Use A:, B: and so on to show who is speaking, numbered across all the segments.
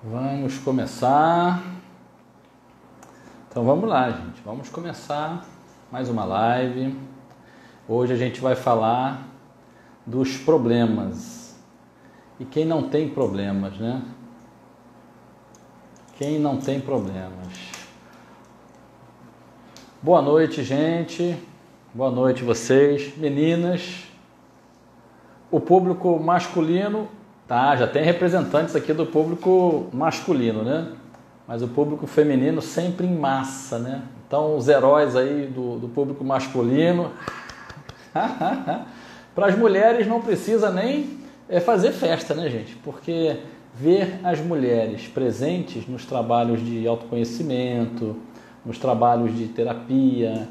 A: Vamos começar. Então vamos lá, gente. Vamos começar mais uma live. Hoje a gente vai falar dos problemas. E quem não tem problemas, né? Quem não tem problemas. Boa noite, gente. Boa noite vocês, meninas. O público masculino, tá? Já tem representantes aqui do público masculino, né? Mas o público feminino sempre em massa, né? Então os heróis aí do público masculino. Para as mulheres não precisa nem fazer festa, né, gente? Porque ver as mulheres presentes nos trabalhos de autoconhecimento, nos trabalhos de terapia,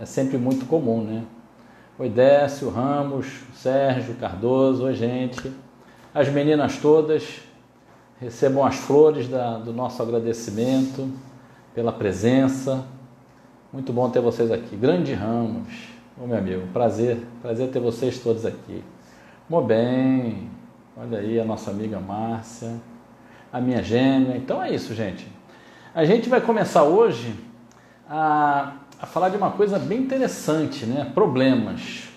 A: é sempre muito comum, né? Oi, Décio, Ramos, Sérgio, Cardoso, oi, gente. As meninas todas recebam as flores do nosso agradecimento pela presença. Muito bom ter vocês aqui. Grande Ramos, ô meu amigo, prazer ter vocês todos aqui. Muito bem, olha aí a nossa amiga Márcia, a minha gêmea. Então é isso, gente. A gente vai começar hoje a falar de uma coisa bem interessante, né? Problemas.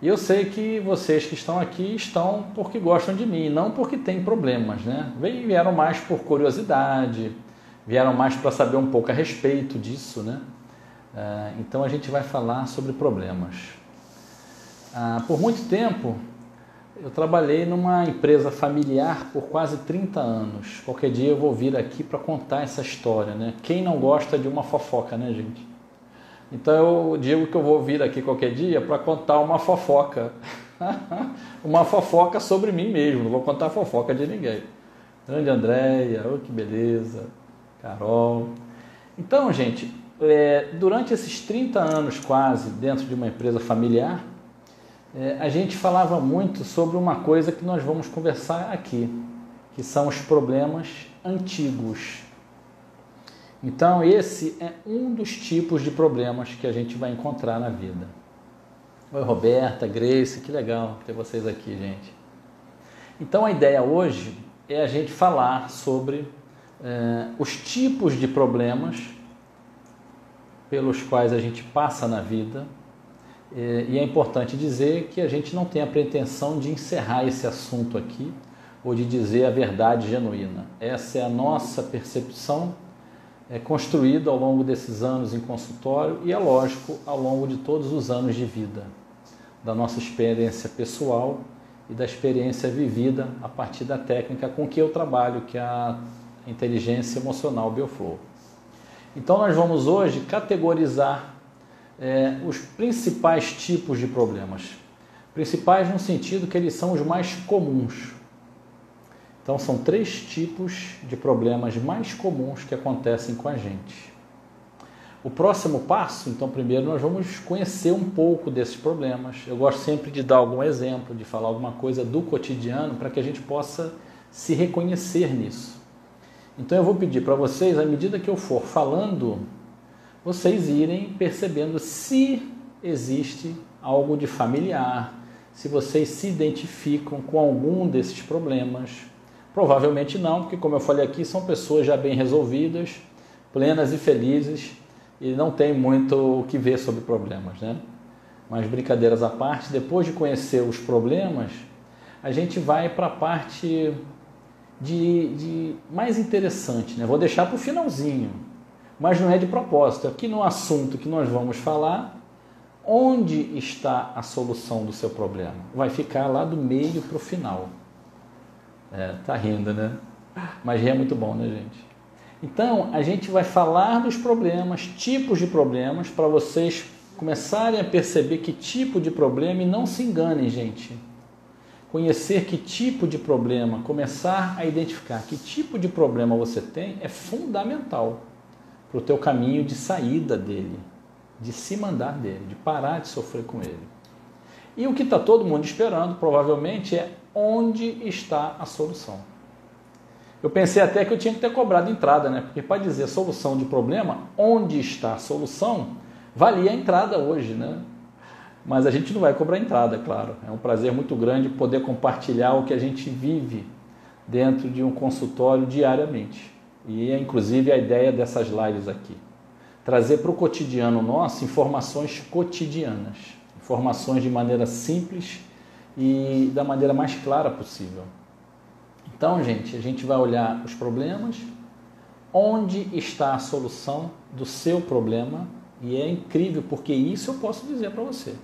A: E eu sei que vocês que estão aqui estão porque gostam de mim, não porque têm problemas, né? Vieram mais por curiosidade, vieram mais para saber um pouco a respeito disso, né? Então a gente vai falar sobre problemas. Por muito tempo, eu trabalhei numa empresa familiar por quase 30 anos. Qualquer dia eu vou vir aqui para contar essa história, né? Quem não gosta de uma fofoca, né, gente? Então eu digo que eu vou vir aqui qualquer dia para contar uma fofoca. Uma fofoca sobre mim mesmo, não vou contar fofoca de ninguém. Grande Andréia, oh, que beleza, Carol. Então, gente, durante esses 30 anos quase dentro de uma empresa familiar, a gente falava muito sobre uma coisa que nós vamos conversar aqui, que são os problemas antigos. Então, esse é um dos tipos de problemas que a gente vai encontrar na vida. Oi, Roberta, Grace, que legal ter vocês aqui, gente. Então, a ideia hoje é a gente falar sobre os tipos de problemas pelos quais a gente passa na vida. E é importante dizer que a gente não tem a pretensão de encerrar esse assunto aqui ou de dizer a verdade genuína. Essa é a nossa percepção construída ao longo desses anos em consultório e, é lógico, ao longo de todos os anos de vida, da nossa experiência pessoal e da experiência vivida a partir da técnica com que eu trabalho, que é a inteligência emocional Bioflow. Então nós vamos hoje categorizar os principais tipos de problemas. Principais no sentido que eles são os mais comuns. Então são 3 tipos de problemas mais comuns que acontecem com a gente. O próximo passo, então primeiro nós vamos conhecer um pouco desses problemas. Eu gosto sempre de dar algum exemplo, de falar alguma coisa do cotidiano para que a gente possa se reconhecer nisso. Então eu vou pedir para vocês, à medida que eu for falando, vocês irem percebendo se existe algo de familiar, se vocês se identificam com algum desses problemas. Provavelmente não, porque como eu falei aqui, são pessoas já bem resolvidas, plenas e felizes e não tem muito o que ver sobre problemas, né? Mas brincadeiras à parte, depois de conhecer os problemas, a gente vai para a parte de mais interessante, né? Vou deixar para o finalzinho, mas não é de propósito. Aqui no assunto que nós vamos falar, onde está a solução do seu problema? Vai ficar lá do meio para o final. Tá rindo, né? Mas rir é muito bom, né, gente? Então, a gente vai falar dos problemas, tipos de problemas, para vocês começarem a perceber que tipo de problema, e não se enganem, gente. Conhecer que tipo de problema, começar a identificar que tipo de problema você tem é fundamental para o teu caminho de saída dele, de se mandar dele, de parar de sofrer com ele. E o que está todo mundo esperando, provavelmente, é onde está a solução. Eu pensei até que eu tinha que ter cobrado entrada, né? Porque para dizer solução de problema, onde está a solução, valia a entrada hoje, né? Mas a gente não vai cobrar entrada, é claro. É um prazer muito grande poder compartilhar o que a gente vive dentro de um consultório diariamente. E é inclusive a ideia dessas lives aqui. Trazer para o cotidiano nosso informações cotidianas, informações de maneira simples e da maneira mais clara possível. Então, gente, a gente vai olhar os problemas, onde está a solução do seu problema, e é incrível porque isso eu posso dizer para você.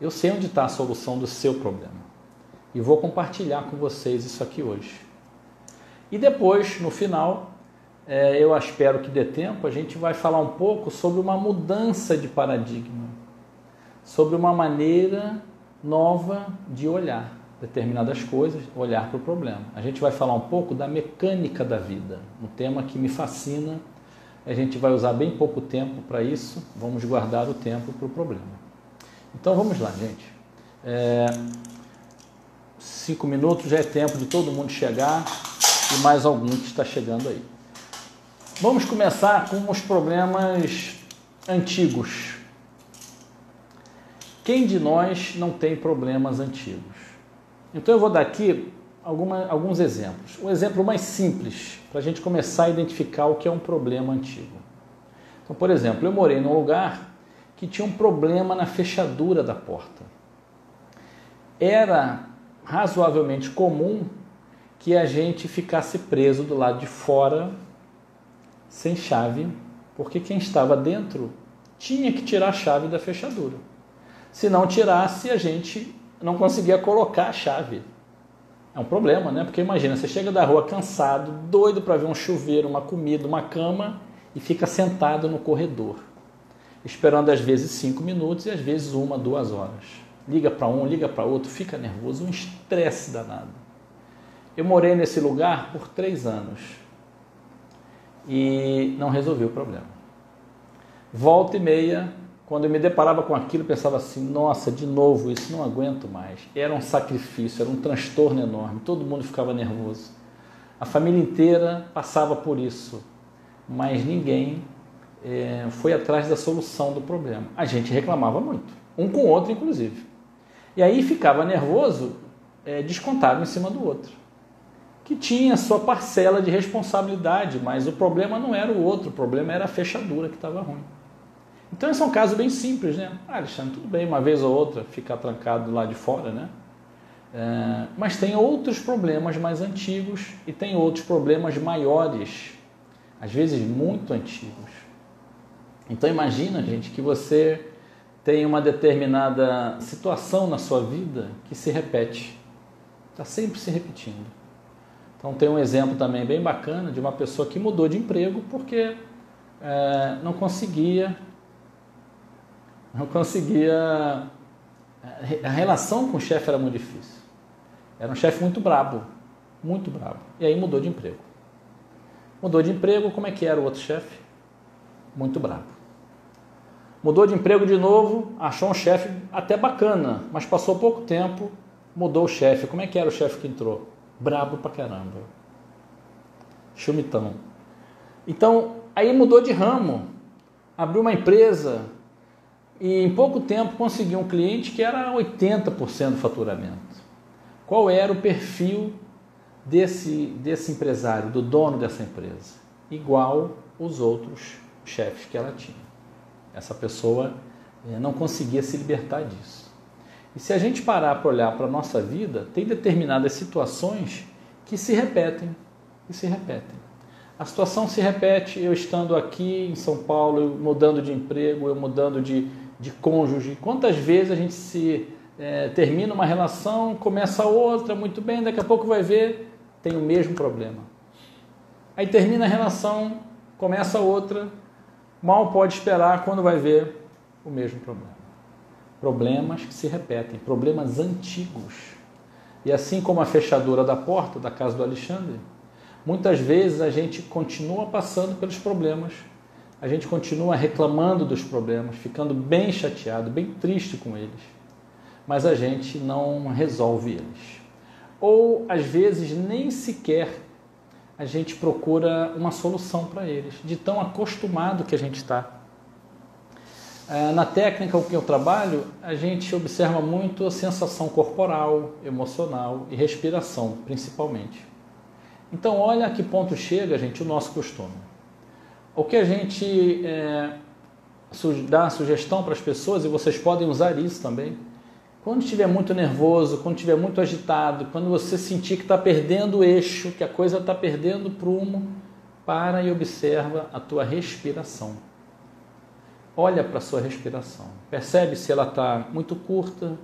A: Eu sei onde está a solução do seu problema e vou compartilhar com vocês isso aqui hoje. E depois, no final, eu espero que dê tempo, a gente vai falar um pouco sobre uma mudança de paradigma, sobre uma maneira nova de olhar determinadas coisas, olhar para o problema. A gente vai falar um pouco da mecânica da vida, um tema que me fascina. A gente vai usar bem pouco tempo para isso, vamos guardar o tempo para o problema. Então vamos lá, gente. 5 minutos já é tempo de todo mundo chegar e mais algum que está chegando aí. Vamos começar com os problemas antigos. Quem de nós não tem problemas antigos? Então eu vou dar aqui alguns exemplos. Um exemplo mais simples, para a gente começar a identificar o que é um problema antigo. Então, por exemplo, eu morei num lugar que tinha um problema na fechadura da porta. Era razoavelmente comum que a gente ficasse preso do lado de fora, sem chave, porque quem estava dentro tinha que tirar a chave da fechadura. Se não tirasse, a gente não conseguia colocar a chave. É um problema, né? Porque imagina, você chega da rua cansado, doido para ver um chuveiro, uma comida, uma cama e fica sentado no corredor, esperando às vezes 5 minutos e às vezes 1, 2 horas. Liga para um, liga para outro, fica nervoso, um estresse danado. Eu morei nesse lugar por 3 anos e não resolvi o problema. Volta e meia, quando eu me deparava com aquilo, eu pensava assim, nossa, de novo isso, não aguento mais. Era um sacrifício, era um transtorno enorme, todo mundo ficava nervoso. A família inteira passava por isso, mas ninguém foi atrás da solução do problema. A gente reclamava muito, um com o outro inclusive. E aí ficava nervoso, descontava em cima do outro, que tinha sua parcela de responsabilidade, mas o problema não era o outro, o problema era a fechadura que estava ruim. Então esse é um caso bem simples, né? Alexandre, tudo bem, uma vez ou outra ficar trancado lá de fora, né? Mas tem outros problemas mais antigos e tem outros problemas maiores, às vezes muito antigos. Então imagina, gente, que você tem uma determinada situação na sua vida que se repete, está sempre se repetindo. Então tem um exemplo também bem bacana de uma pessoa que mudou de emprego porque não conseguia, a relação com o chefe era muito difícil. Era um chefe muito brabo, e aí mudou de emprego. Mudou de emprego, como é que era o outro chefe? Muito brabo. Mudou de emprego de novo, achou um chefe até bacana, mas passou pouco tempo, mudou o chefe. Como é que era o chefe que entrou? Brabo pra caramba. Chumitão. Então, aí mudou de ramo, abriu uma empresa e em pouco tempo conseguiu um cliente que era 80% do faturamento. Qual era o perfil desse empresário, do dono dessa empresa? Igual os outros chefes que ela tinha. Essa pessoa não conseguia se libertar disso. E se a gente parar para olhar para a nossa vida, tem determinadas situações que se repetem. A situação se repete, eu estando aqui em São Paulo, eu mudando de emprego, eu mudando de cônjuge. Quantas vezes a gente termina uma relação, começa outra, muito bem, daqui a pouco vai ver, tem o mesmo problema. Aí termina a relação, começa outra, mal pode esperar quando vai ver o mesmo problema. Problemas que se repetem, problemas antigos. E assim como a fechadura da porta da casa do Alexandre, muitas vezes a gente continua passando pelos problemas, a gente continua reclamando dos problemas, ficando bem chateado, bem triste com eles, mas a gente não resolve eles. Ou, às vezes, nem sequer a gente procura uma solução para eles, de tão acostumado que a gente está. Na técnica com que eu trabalho, a gente observa muito a sensação corporal, emocional e respiração, principalmente. Então, olha a que ponto chega, gente, o nosso costume. O que a gente dá a sugestão para as pessoas, e vocês podem usar isso também, quando estiver muito nervoso, quando estiver muito agitado, quando você sentir que está perdendo o eixo, que a coisa está perdendo o prumo, para e observa a tua respiração. Olha para a sua respiração. Percebe se ela está muito curta,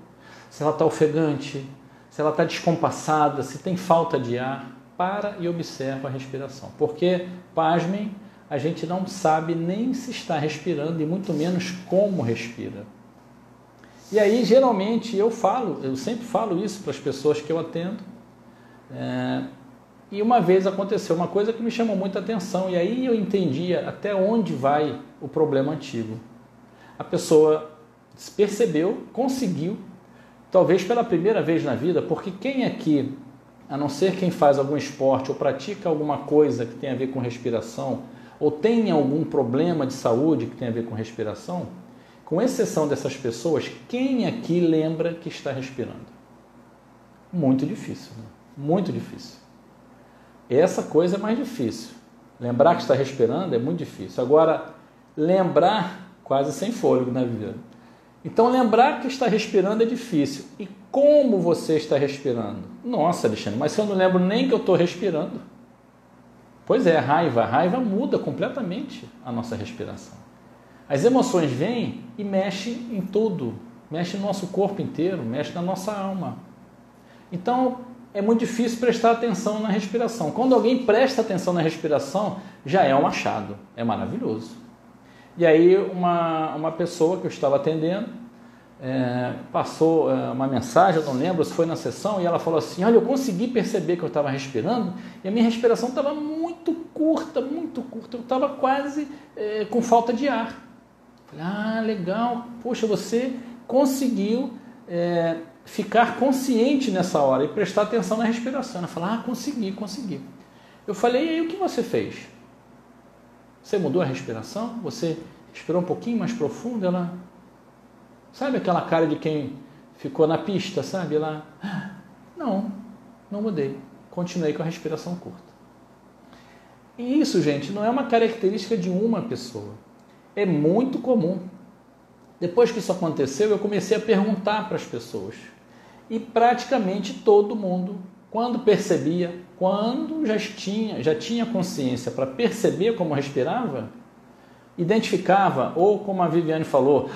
A: se ela está ofegante, se ela está descompassada, se tem falta de ar. Para e observa a respiração. Porque, pasmem, a gente não sabe nem se está respirando e muito menos como respira. E aí, geralmente, eu sempre falo isso para as pessoas que eu atendo. E uma vez aconteceu uma coisa que me chamou muita atenção, e aí eu entendia até onde vai o problema antigo. A pessoa percebeu, conseguiu, talvez pela primeira vez na vida, porque quem aqui, a não ser quem faz algum esporte ou pratica alguma coisa que tem a ver com respiração, ou tem algum problema de saúde que tem a ver com respiração, com exceção dessas pessoas, quem aqui lembra que está respirando? Muito difícil, né? Muito difícil. Essa coisa é mais difícil. Lembrar que está respirando é muito difícil. Agora, lembrar quase sem fôlego na vida. Então, lembrar que está respirando é difícil. E como você está respirando? Nossa, Alexandre, mas se eu não lembro nem que eu estou respirando. Pois é, a raiva muda completamente a nossa respiração. As emoções vêm e mexem em tudo. Mexem no nosso corpo inteiro, mexem na nossa alma. Então, é muito difícil prestar atenção na respiração. Quando alguém presta atenção na respiração, já é um achado, é maravilhoso. E aí uma pessoa que eu estava atendendo passou uma mensagem, eu não lembro se foi na sessão, e ela falou assim, olha, eu consegui perceber que eu estava respirando, e a minha respiração estava muito curta, eu estava quase com falta de ar. Falei, ah, legal, poxa, você conseguiu ficar consciente nessa hora e prestar atenção na respiração. Ela falou, ah, consegui. Eu falei, e aí o que você fez? Você mudou a respiração? Você respirou um pouquinho mais profundo? Ela, sabe aquela cara de quem ficou na pista, sabe? Ela, não mudei. Continuei com a respiração curta. E isso, gente, não é uma característica de uma pessoa. É muito comum. Depois que isso aconteceu, eu comecei a perguntar para as pessoas. E praticamente todo mundo, quando percebia, quando já tinha consciência para perceber como respirava, identificava, ou como a Viviane falou,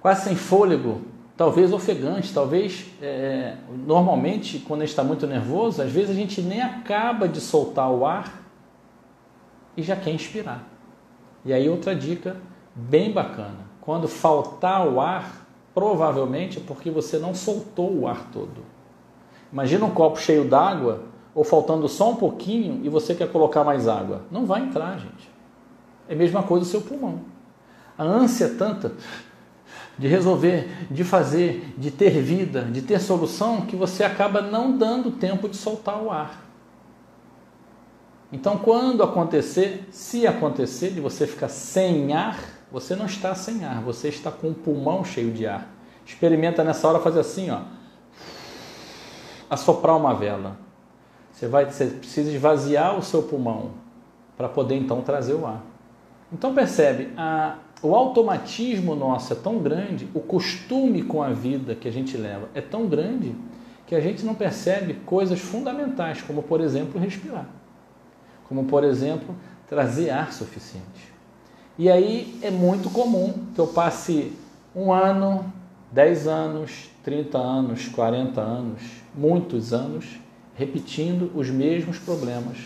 A: quase sem fôlego, talvez ofegante, talvez, normalmente, quando a gente está muito nervoso, às vezes a gente nem acaba de soltar o ar e já quer inspirar. E aí outra dica bem bacana, quando faltar o ar, provavelmente é porque você não soltou o ar todo. Imagina um copo cheio d'água, ou faltando só um pouquinho, e você quer colocar mais água. Não vai entrar, gente. É a mesma coisa do seu pulmão. A ânsia é tanta de resolver, de fazer, de ter vida, de ter solução, que você acaba não dando tempo de soltar o ar. Então, quando acontecer, se acontecer de você ficar sem ar, você não está sem ar, você está com o pulmão cheio de ar. Experimenta nessa hora fazer assim, ó, assoprar uma vela. Você precisa esvaziar o seu pulmão para poder então trazer o ar. Então percebe, o automatismo nosso é tão grande, o costume com a vida que a gente leva é tão grande que a gente não percebe coisas fundamentais, como por exemplo respirar, como por exemplo trazer ar suficiente. E aí é muito comum que eu passe 1 ano, 10 anos, 30 anos, 40 anos, muitos anos, repetindo os mesmos problemas,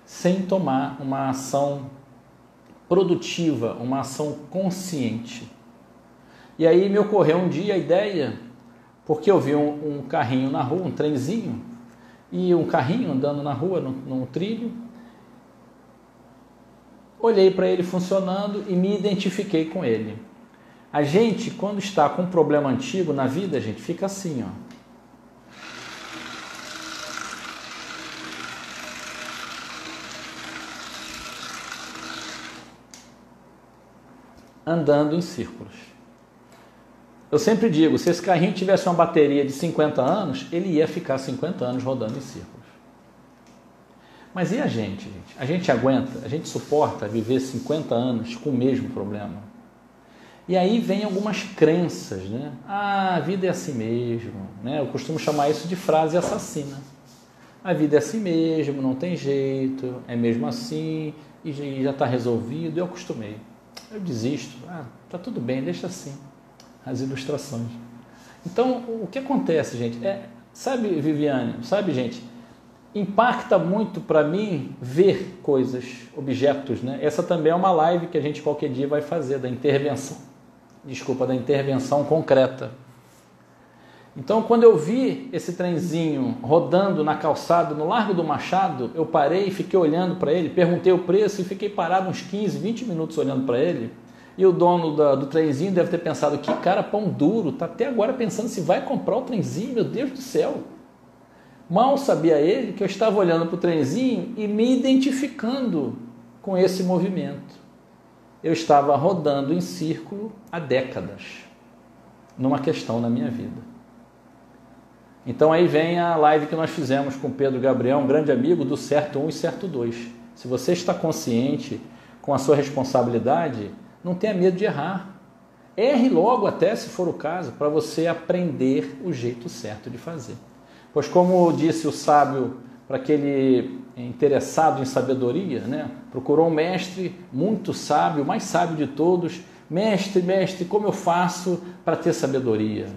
A: sem tomar uma ação produtiva, uma ação consciente. E aí me ocorreu um dia a ideia, porque eu vi um carrinho na rua, um trenzinho, e um carrinho andando na rua, num trilho. Olhei para ele funcionando e me identifiquei com ele. A gente, quando está com um problema antigo na vida, a gente fica assim, ó. Andando em círculos. Eu sempre digo, se esse carrinho tivesse uma bateria de 50 anos, ele ia ficar 50 anos rodando em círculos. Mas e a gente, gente? A gente aguenta, a gente suporta viver 50 anos com o mesmo problema? E aí vem algumas crenças, né? Ah, a vida é assim mesmo, né? Eu costumo chamar isso de frase assassina. A vida é assim mesmo, não tem jeito, é mesmo assim, e já está resolvido, eu acostumei. Eu desisto, tá tudo bem, deixa assim, as ilustrações. Então, o que acontece, gente? Sabe, Viviane, sabe, gente, impacta muito para mim ver coisas, objetos, né? Essa também é uma live que a gente qualquer dia vai fazer, da intervenção concreta. Então, quando eu vi esse trenzinho rodando na calçada, no Largo do Machado, eu parei e fiquei olhando para ele, perguntei o preço e fiquei parado uns 15, 20 minutos olhando para ele. E o dono do trenzinho deve ter pensado, que cara pão duro, tá até agora pensando se vai comprar o trenzinho, meu Deus do céu. Mal sabia ele que eu estava olhando para o trenzinho e me identificando com esse movimento. Eu estava rodando em círculo há décadas, numa questão na minha vida. Então aí vem a live que nós fizemos com o Pedro Gabriel, um grande amigo do Certo 1 e Certo 2. Se você está consciente com a sua responsabilidade, não tenha medo de errar. Erre logo até, se for o caso, para você aprender o jeito certo de fazer. Pois como disse o sábio para aquele interessado em sabedoria, né? Procurou um mestre muito sábio, o mais sábio de todos. Mestre, como eu faço para ter sabedoria?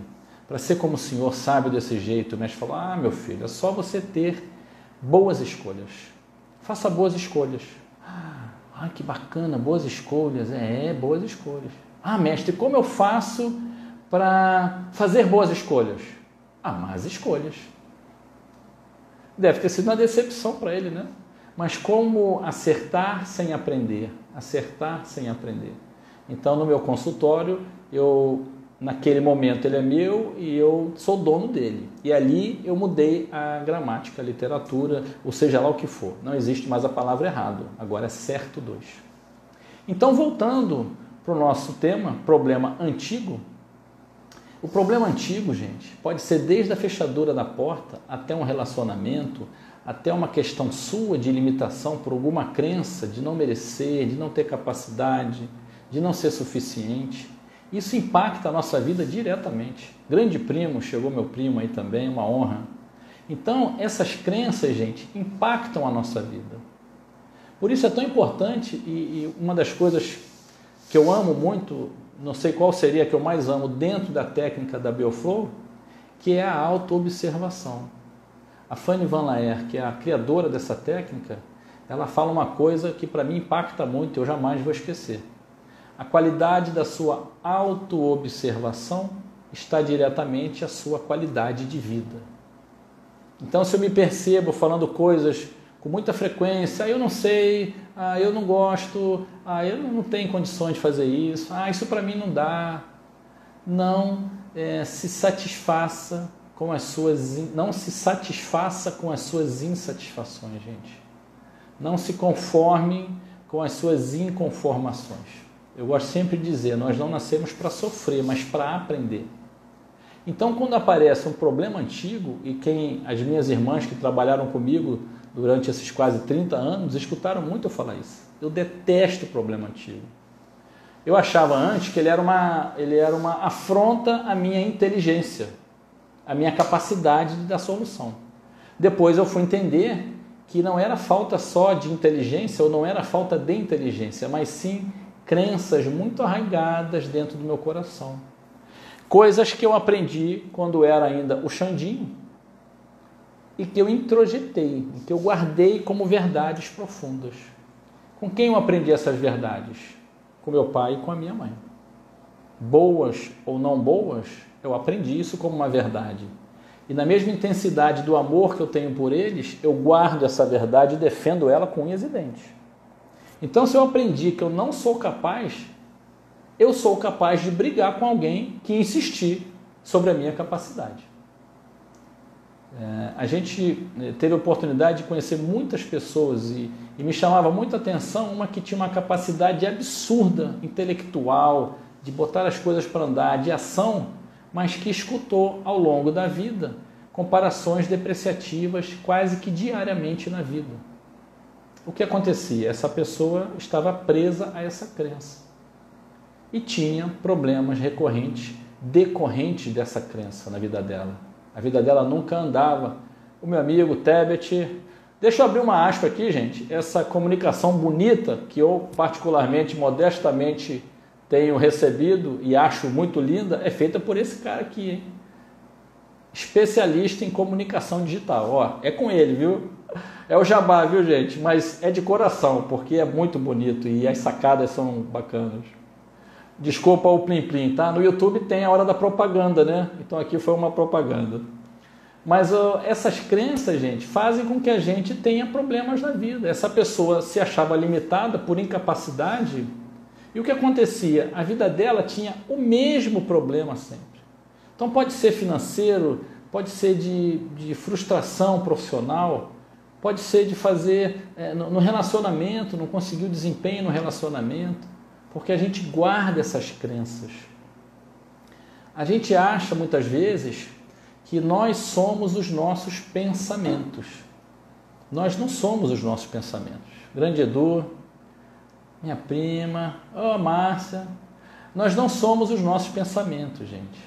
A: Para ser como o Senhor, sábio desse jeito? O mestre falou, meu filho, é só você ter boas escolhas. Faça boas escolhas. Que bacana, boas escolhas. Boas escolhas. Mestre, como eu faço para fazer boas escolhas? Más escolhas. Deve ter sido uma decepção para ele, né? Mas como acertar sem aprender? Acertar sem aprender. Então, no meu consultório, naquele momento ele é meu e eu sou dono dele. E ali eu mudei a gramática, a literatura, ou seja lá o que for. Não existe mais a palavra errado, agora é certo 2. Então, voltando para o nosso tema, problema antigo. O problema antigo, gente, pode ser desde a fechadura da porta até um relacionamento, até uma questão sua de limitação por alguma crença de não merecer, de não ter capacidade, de não ser suficiente. Isso impacta a nossa vida diretamente. Grande primo, chegou meu primo aí também, uma honra. Então, essas crenças, gente, impactam a nossa vida. Por isso é tão importante, e uma das coisas que eu amo muito, não sei qual seria a que eu mais amo dentro da técnica da Bioflow, que é a autoobservação. A Fanny Van Laer, que é a criadora dessa técnica, ela fala uma coisa que para mim impacta muito, eu jamais vou esquecer. A qualidade da sua autoobservação está diretamente à sua qualidade de vida. Então, se eu me percebo falando coisas com muita frequência, eu não sei, eu não gosto, eu não tenho condições de fazer isso, isso para mim não dá. Não se satisfaça com as suas, não se satisfaça com as suas insatisfações, gente. Não se conforme com as suas inconformações. Eu gosto sempre de dizer, nós não nascemos para sofrer, mas para aprender. Então, quando aparece um problema antigo, e as minhas irmãs que trabalharam comigo durante esses quase 30 anos, escutaram muito eu falar isso. Eu detesto o problema antigo. Eu achava antes que ele era uma afronta à minha inteligência, à minha capacidade de dar solução. Depois eu fui entender que não era falta só de inteligência, ou não era falta de inteligência, mas sim crenças muito arraigadas dentro do meu coração. Coisas que eu aprendi quando era ainda o Xandinho e que eu introjetei, que eu guardei como verdades profundas. Com quem eu aprendi essas verdades? Com meu pai e com a minha mãe. Boas ou não boas, eu aprendi isso como uma verdade. E na mesma intensidade do amor que eu tenho por eles, eu guardo essa verdade e defendo ela com unhas e dentes. Então, se eu aprendi que eu não sou capaz, eu sou capaz de brigar com alguém que insistir sobre a minha capacidade. A gente teve a oportunidade de conhecer muitas pessoas e me chamava muita atenção uma que tinha uma capacidade absurda, intelectual, de botar as coisas para andar, de ação, mas que escutou ao longo da vida comparações depreciativas quase que diariamente na vida. o que acontecia? Essa pessoa estava presa a essa crença e tinha problemas recorrentes, decorrentes dessa crença na vida dela. A vida dela nunca andava. O meu amigo Tebet, deixa eu abrir uma aspa aqui, gente, essa comunicação bonita que eu particularmente, modestamente, tenho recebido e acho muito linda, é feita por esse cara aqui, hein? Especialista em comunicação digital. Ó, é com ele, viu? É o jabá, viu, gente? Mas é de coração, porque é muito bonito e as sacadas são bacanas. Desculpa o plim-plim, tá? No YouTube tem a hora da propaganda, né? Então aqui foi uma propaganda. Mas essas crenças, gente, fazem com que a gente tenha problemas na vida. Essa pessoa se achava limitada por incapacidade. E o que acontecia? A vida dela tinha o mesmo problema sempre. Então pode ser financeiro, pode ser de frustração profissional, pode ser de fazer no relacionamento, não conseguiu desempenho no relacionamento, porque a gente guarda essas crenças. A gente acha muitas vezes que nós somos os nossos pensamentos. Nós não somos os nossos pensamentos. Grande Edu, minha prima, Márcia, nós não somos os nossos pensamentos, gente.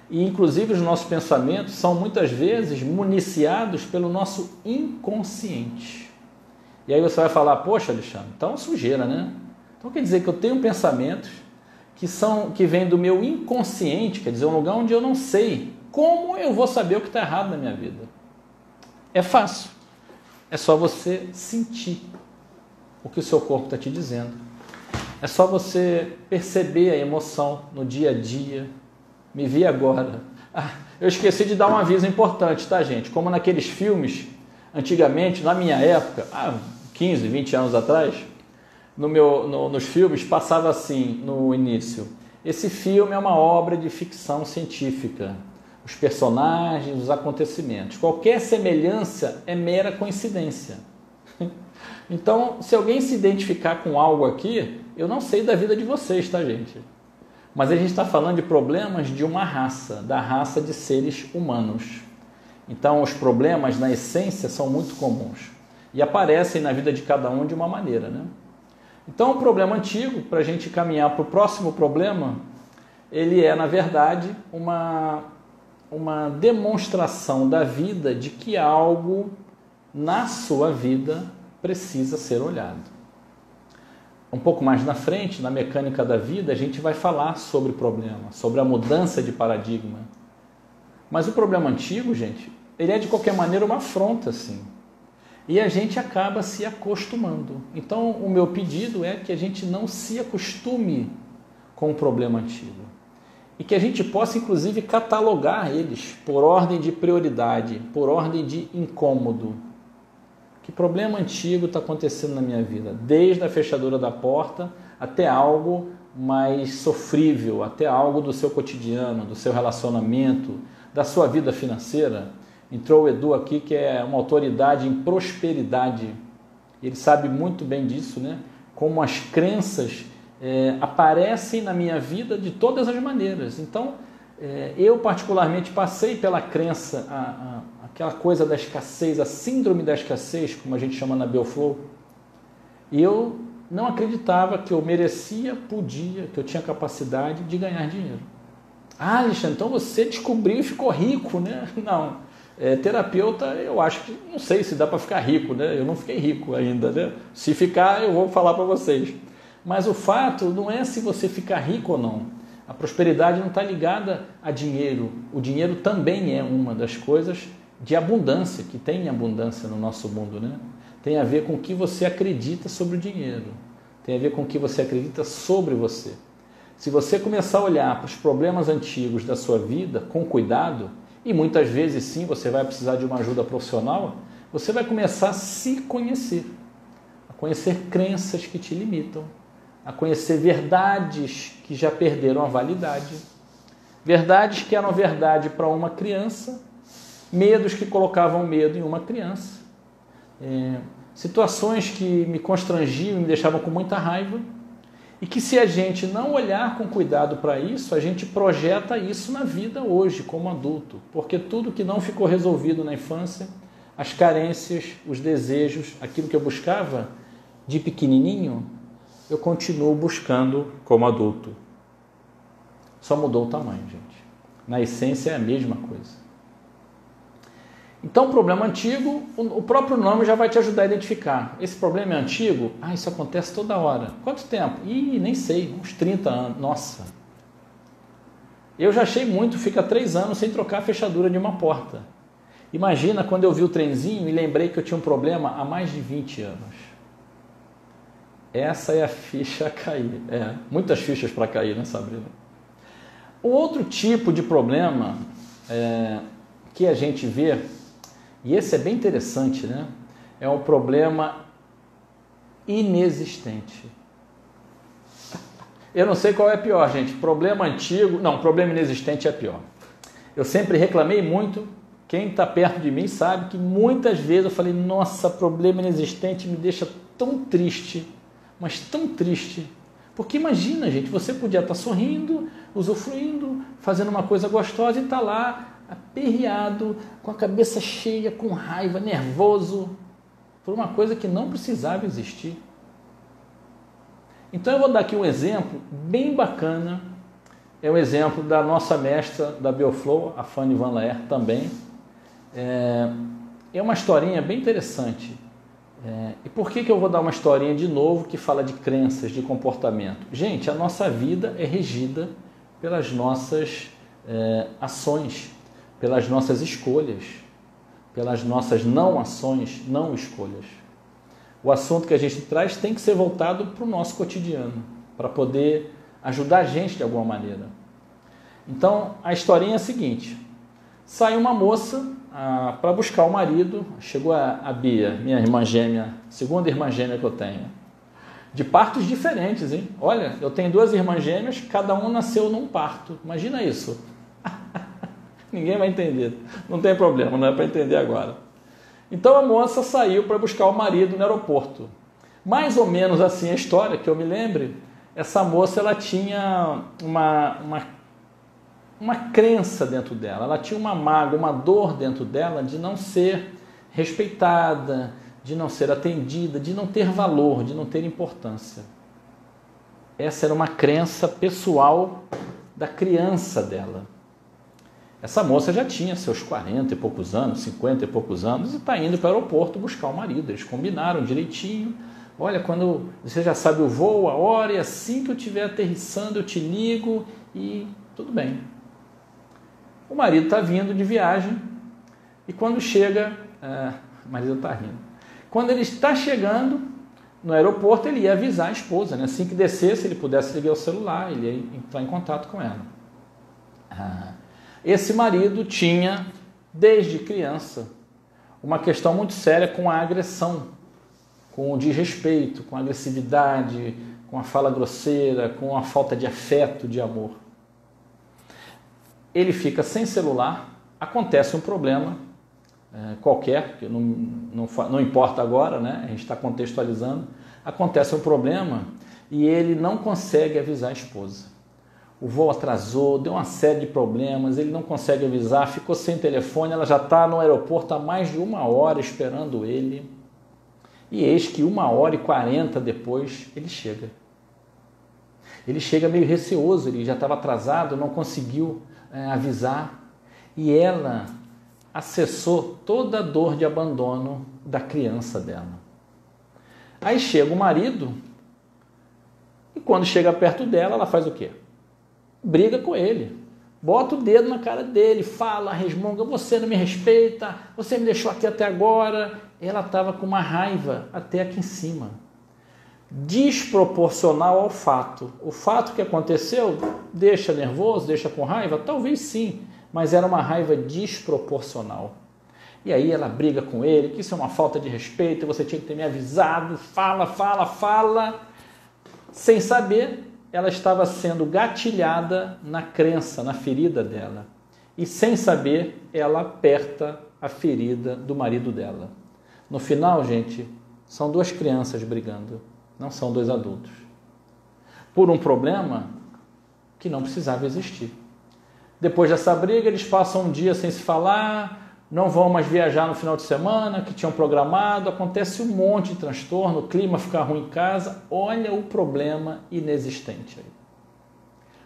A: E inclusive os nossos pensamentos são muitas vezes municiados pelo nosso inconsciente. E aí você vai falar, poxa, Alexandre, então é sujeira, né? Então quer dizer que eu tenho pensamentos que vêm do meu inconsciente, quer dizer, um lugar onde eu não sei como eu vou saber o que está errado na minha vida. É fácil. É só você sentir o que o seu corpo está te dizendo. É só você perceber a emoção no dia a dia. Me vi agora. Eu esqueci de dar um aviso importante, tá, gente? Como naqueles filmes, antigamente, na minha época, 15, 20 anos atrás, nos filmes passava assim, no início. Esse filme é uma obra de ficção científica. Os personagens, os acontecimentos. Qualquer semelhança é mera coincidência. Então, se alguém se identificar com algo aqui, eu não sei da vida de vocês, tá, gente? Mas a gente está falando de problemas de uma raça, da raça de seres humanos. Então, os problemas, na essência, são muito comuns. E aparecem na vida de cada um de uma maneira, né? Então, o problema antigo, para a gente caminhar para o próximo problema, ele é, na verdade, uma demonstração da vida de que algo na sua vida precisa ser olhado. Um pouco mais na frente, na mecânica da vida, a gente vai falar sobre o problema, sobre a mudança de paradigma. Mas o problema antigo, gente, ele é de qualquer maneira uma afronta, sim. E a gente acaba se acostumando. Então, o meu pedido é que a gente não se acostume com o problema antigo. E que a gente possa, inclusive, catalogar eles por ordem de prioridade, por ordem de incômodo. Que problema antigo está acontecendo na minha vida? Desde a fechadura da porta até algo mais sofrível, até algo do seu cotidiano, do seu relacionamento, da sua vida financeira. Entrou o Edu aqui, que é uma autoridade em prosperidade. Ele sabe muito bem disso, né? Como as crenças aparecem na minha vida de todas as maneiras. Então, eu particularmente passei pela crença, aquela coisa da escassez, a síndrome da escassez, como a gente chama na Belflow, e eu não acreditava que eu merecia, podia, que eu tinha capacidade de ganhar dinheiro. Alexandre, então você descobriu e ficou rico, né? Não, terapeuta, eu acho que, não sei se dá para ficar rico, né? Eu não fiquei rico ainda, né? Se ficar, eu vou falar para vocês. Mas o fato não é se você ficar rico ou não. A prosperidade não está ligada a dinheiro. O dinheiro também é uma das coisas de abundância, que tem abundância no nosso mundo, né? Tem a ver com o que você acredita sobre o dinheiro. Tem a ver com o que você acredita sobre você. Se você começar a olhar para os problemas antigos da sua vida com cuidado, e muitas vezes sim você vai precisar de uma ajuda profissional, você vai começar a se conhecer, a conhecer crenças que te limitam, a conhecer verdades que já perderam a validade, verdades que eram verdade para uma criança, medos que colocavam medo em uma criança, situações que me constrangiam e me deixavam com muita raiva, e que se a gente não olhar com cuidado para isso, a gente projeta isso na vida hoje como adulto, porque tudo que não ficou resolvido na infância, as carências, os desejos, aquilo que eu buscava de pequenininho, eu continuo buscando como adulto. Só mudou o tamanho, gente. Na essência é a mesma coisa. Então, o problema antigo, o próprio nome já vai te ajudar a identificar. Esse problema é antigo? Isso acontece toda hora. Quanto tempo? Nem sei, uns 30 anos. Nossa! Eu já achei muito, fica 3 anos sem trocar a fechadura de uma porta. Imagina quando eu vi o trenzinho e lembrei que eu tinha um problema há mais de 20 anos. Essa é a ficha a cair. Muitas fichas para cair, né, Sabrina? O outro tipo de problema que a gente vê, e esse é bem interessante, né? É um problema inexistente. Eu não sei qual é pior, gente. Problema antigo... Não, problema inexistente é pior. Eu sempre reclamei muito. Quem está perto de mim sabe que muitas vezes eu falei, nossa, problema inexistente me deixa tão triste, mas tão triste. Porque imagina, gente, você podia estar sorrindo, usufruindo, fazendo uma coisa gostosa e está lá, aperreado, com a cabeça cheia, com raiva, nervoso, por uma coisa que não precisava existir. Então eu vou dar aqui um exemplo bem bacana, é o exemplo da nossa mestra da Bioflow, a Fanny Van Laer também. É uma historinha bem interessante. E por que eu vou dar uma historinha de novo que fala de crenças, de comportamento? Gente, a nossa vida é regida pelas nossas ações, pelas nossas escolhas, pelas nossas não ações, não escolhas. O assunto que a gente traz tem que ser voltado para o nosso cotidiano, para poder ajudar a gente de alguma maneira. Então, a historinha é a seguinte. Sai uma moça para buscar o marido, chegou a Bia, minha irmã gêmea, segunda irmã gêmea que eu tenho, de partos diferentes, hein? Olha, eu tenho 2 irmãs gêmeas, cada um nasceu num parto, imagina isso. Ninguém vai entender, não tem problema, não é para entender agora. Então a moça saiu para buscar o marido no aeroporto. Mais ou menos assim a história, que eu me lembre, essa moça ela tinha uma crença dentro dela, ela tinha uma mágoa, uma dor dentro dela de não ser respeitada, de não ser atendida, de não ter valor, de não ter importância. Essa era uma crença pessoal da criança dela. Essa moça já tinha seus 40 e poucos anos, 50 e poucos anos, e está indo para o aeroporto buscar o marido. Eles combinaram direitinho. Olha, quando você já sabe o voo, a hora, e assim que eu estiver aterrissando, eu te ligo e tudo bem. O marido está vindo de viagem e quando chega... o marido está rindo. Quando ele está chegando no aeroporto, ele ia avisar a esposa, né? Assim que descesse, ele pudesse ligar o celular, ele ia entrar em contato com ela. Esse marido tinha, desde criança, uma questão muito séria com a agressão, com o desrespeito, com a agressividade, com a fala grosseira, com a falta de afeto, de amor. Ele fica sem celular, acontece um problema qualquer, que não importa agora, né? A gente está contextualizando, acontece um problema e ele não consegue avisar a esposa. O voo atrasou, deu uma série de problemas, ele não consegue avisar, ficou sem telefone, ela já está no aeroporto há mais de 1 hora esperando ele. E eis que 1h40 depois ele chega. Ele chega meio receoso, ele já estava atrasado, não conseguiu avisar. E ela acessou toda a dor de abandono da criança dela. Aí chega o marido e quando chega perto dela, ela faz o quê? Briga com ele, bota o dedo na cara dele, fala, resmunga, você não me respeita, você me deixou aqui até agora. Ela estava com uma raiva até aqui em cima, desproporcional ao fato. O fato que aconteceu deixa nervoso, deixa com raiva? Talvez sim, mas era uma raiva desproporcional. E aí ela briga com ele, que isso é uma falta de respeito, você tinha que ter me avisado, fala, sem saber. Ela estava sendo gatilhada na crença, na ferida dela. E sem saber, ela aperta a ferida do marido dela. No final, gente, são 2 crianças brigando, não são 2 adultos. Por um problema que não precisava existir. Depois dessa briga, eles passam um dia sem se falar, não vão mais viajar no final de semana, que tinham programado, acontece um monte de transtorno, o clima fica ruim em casa, olha o problema inexistente aí.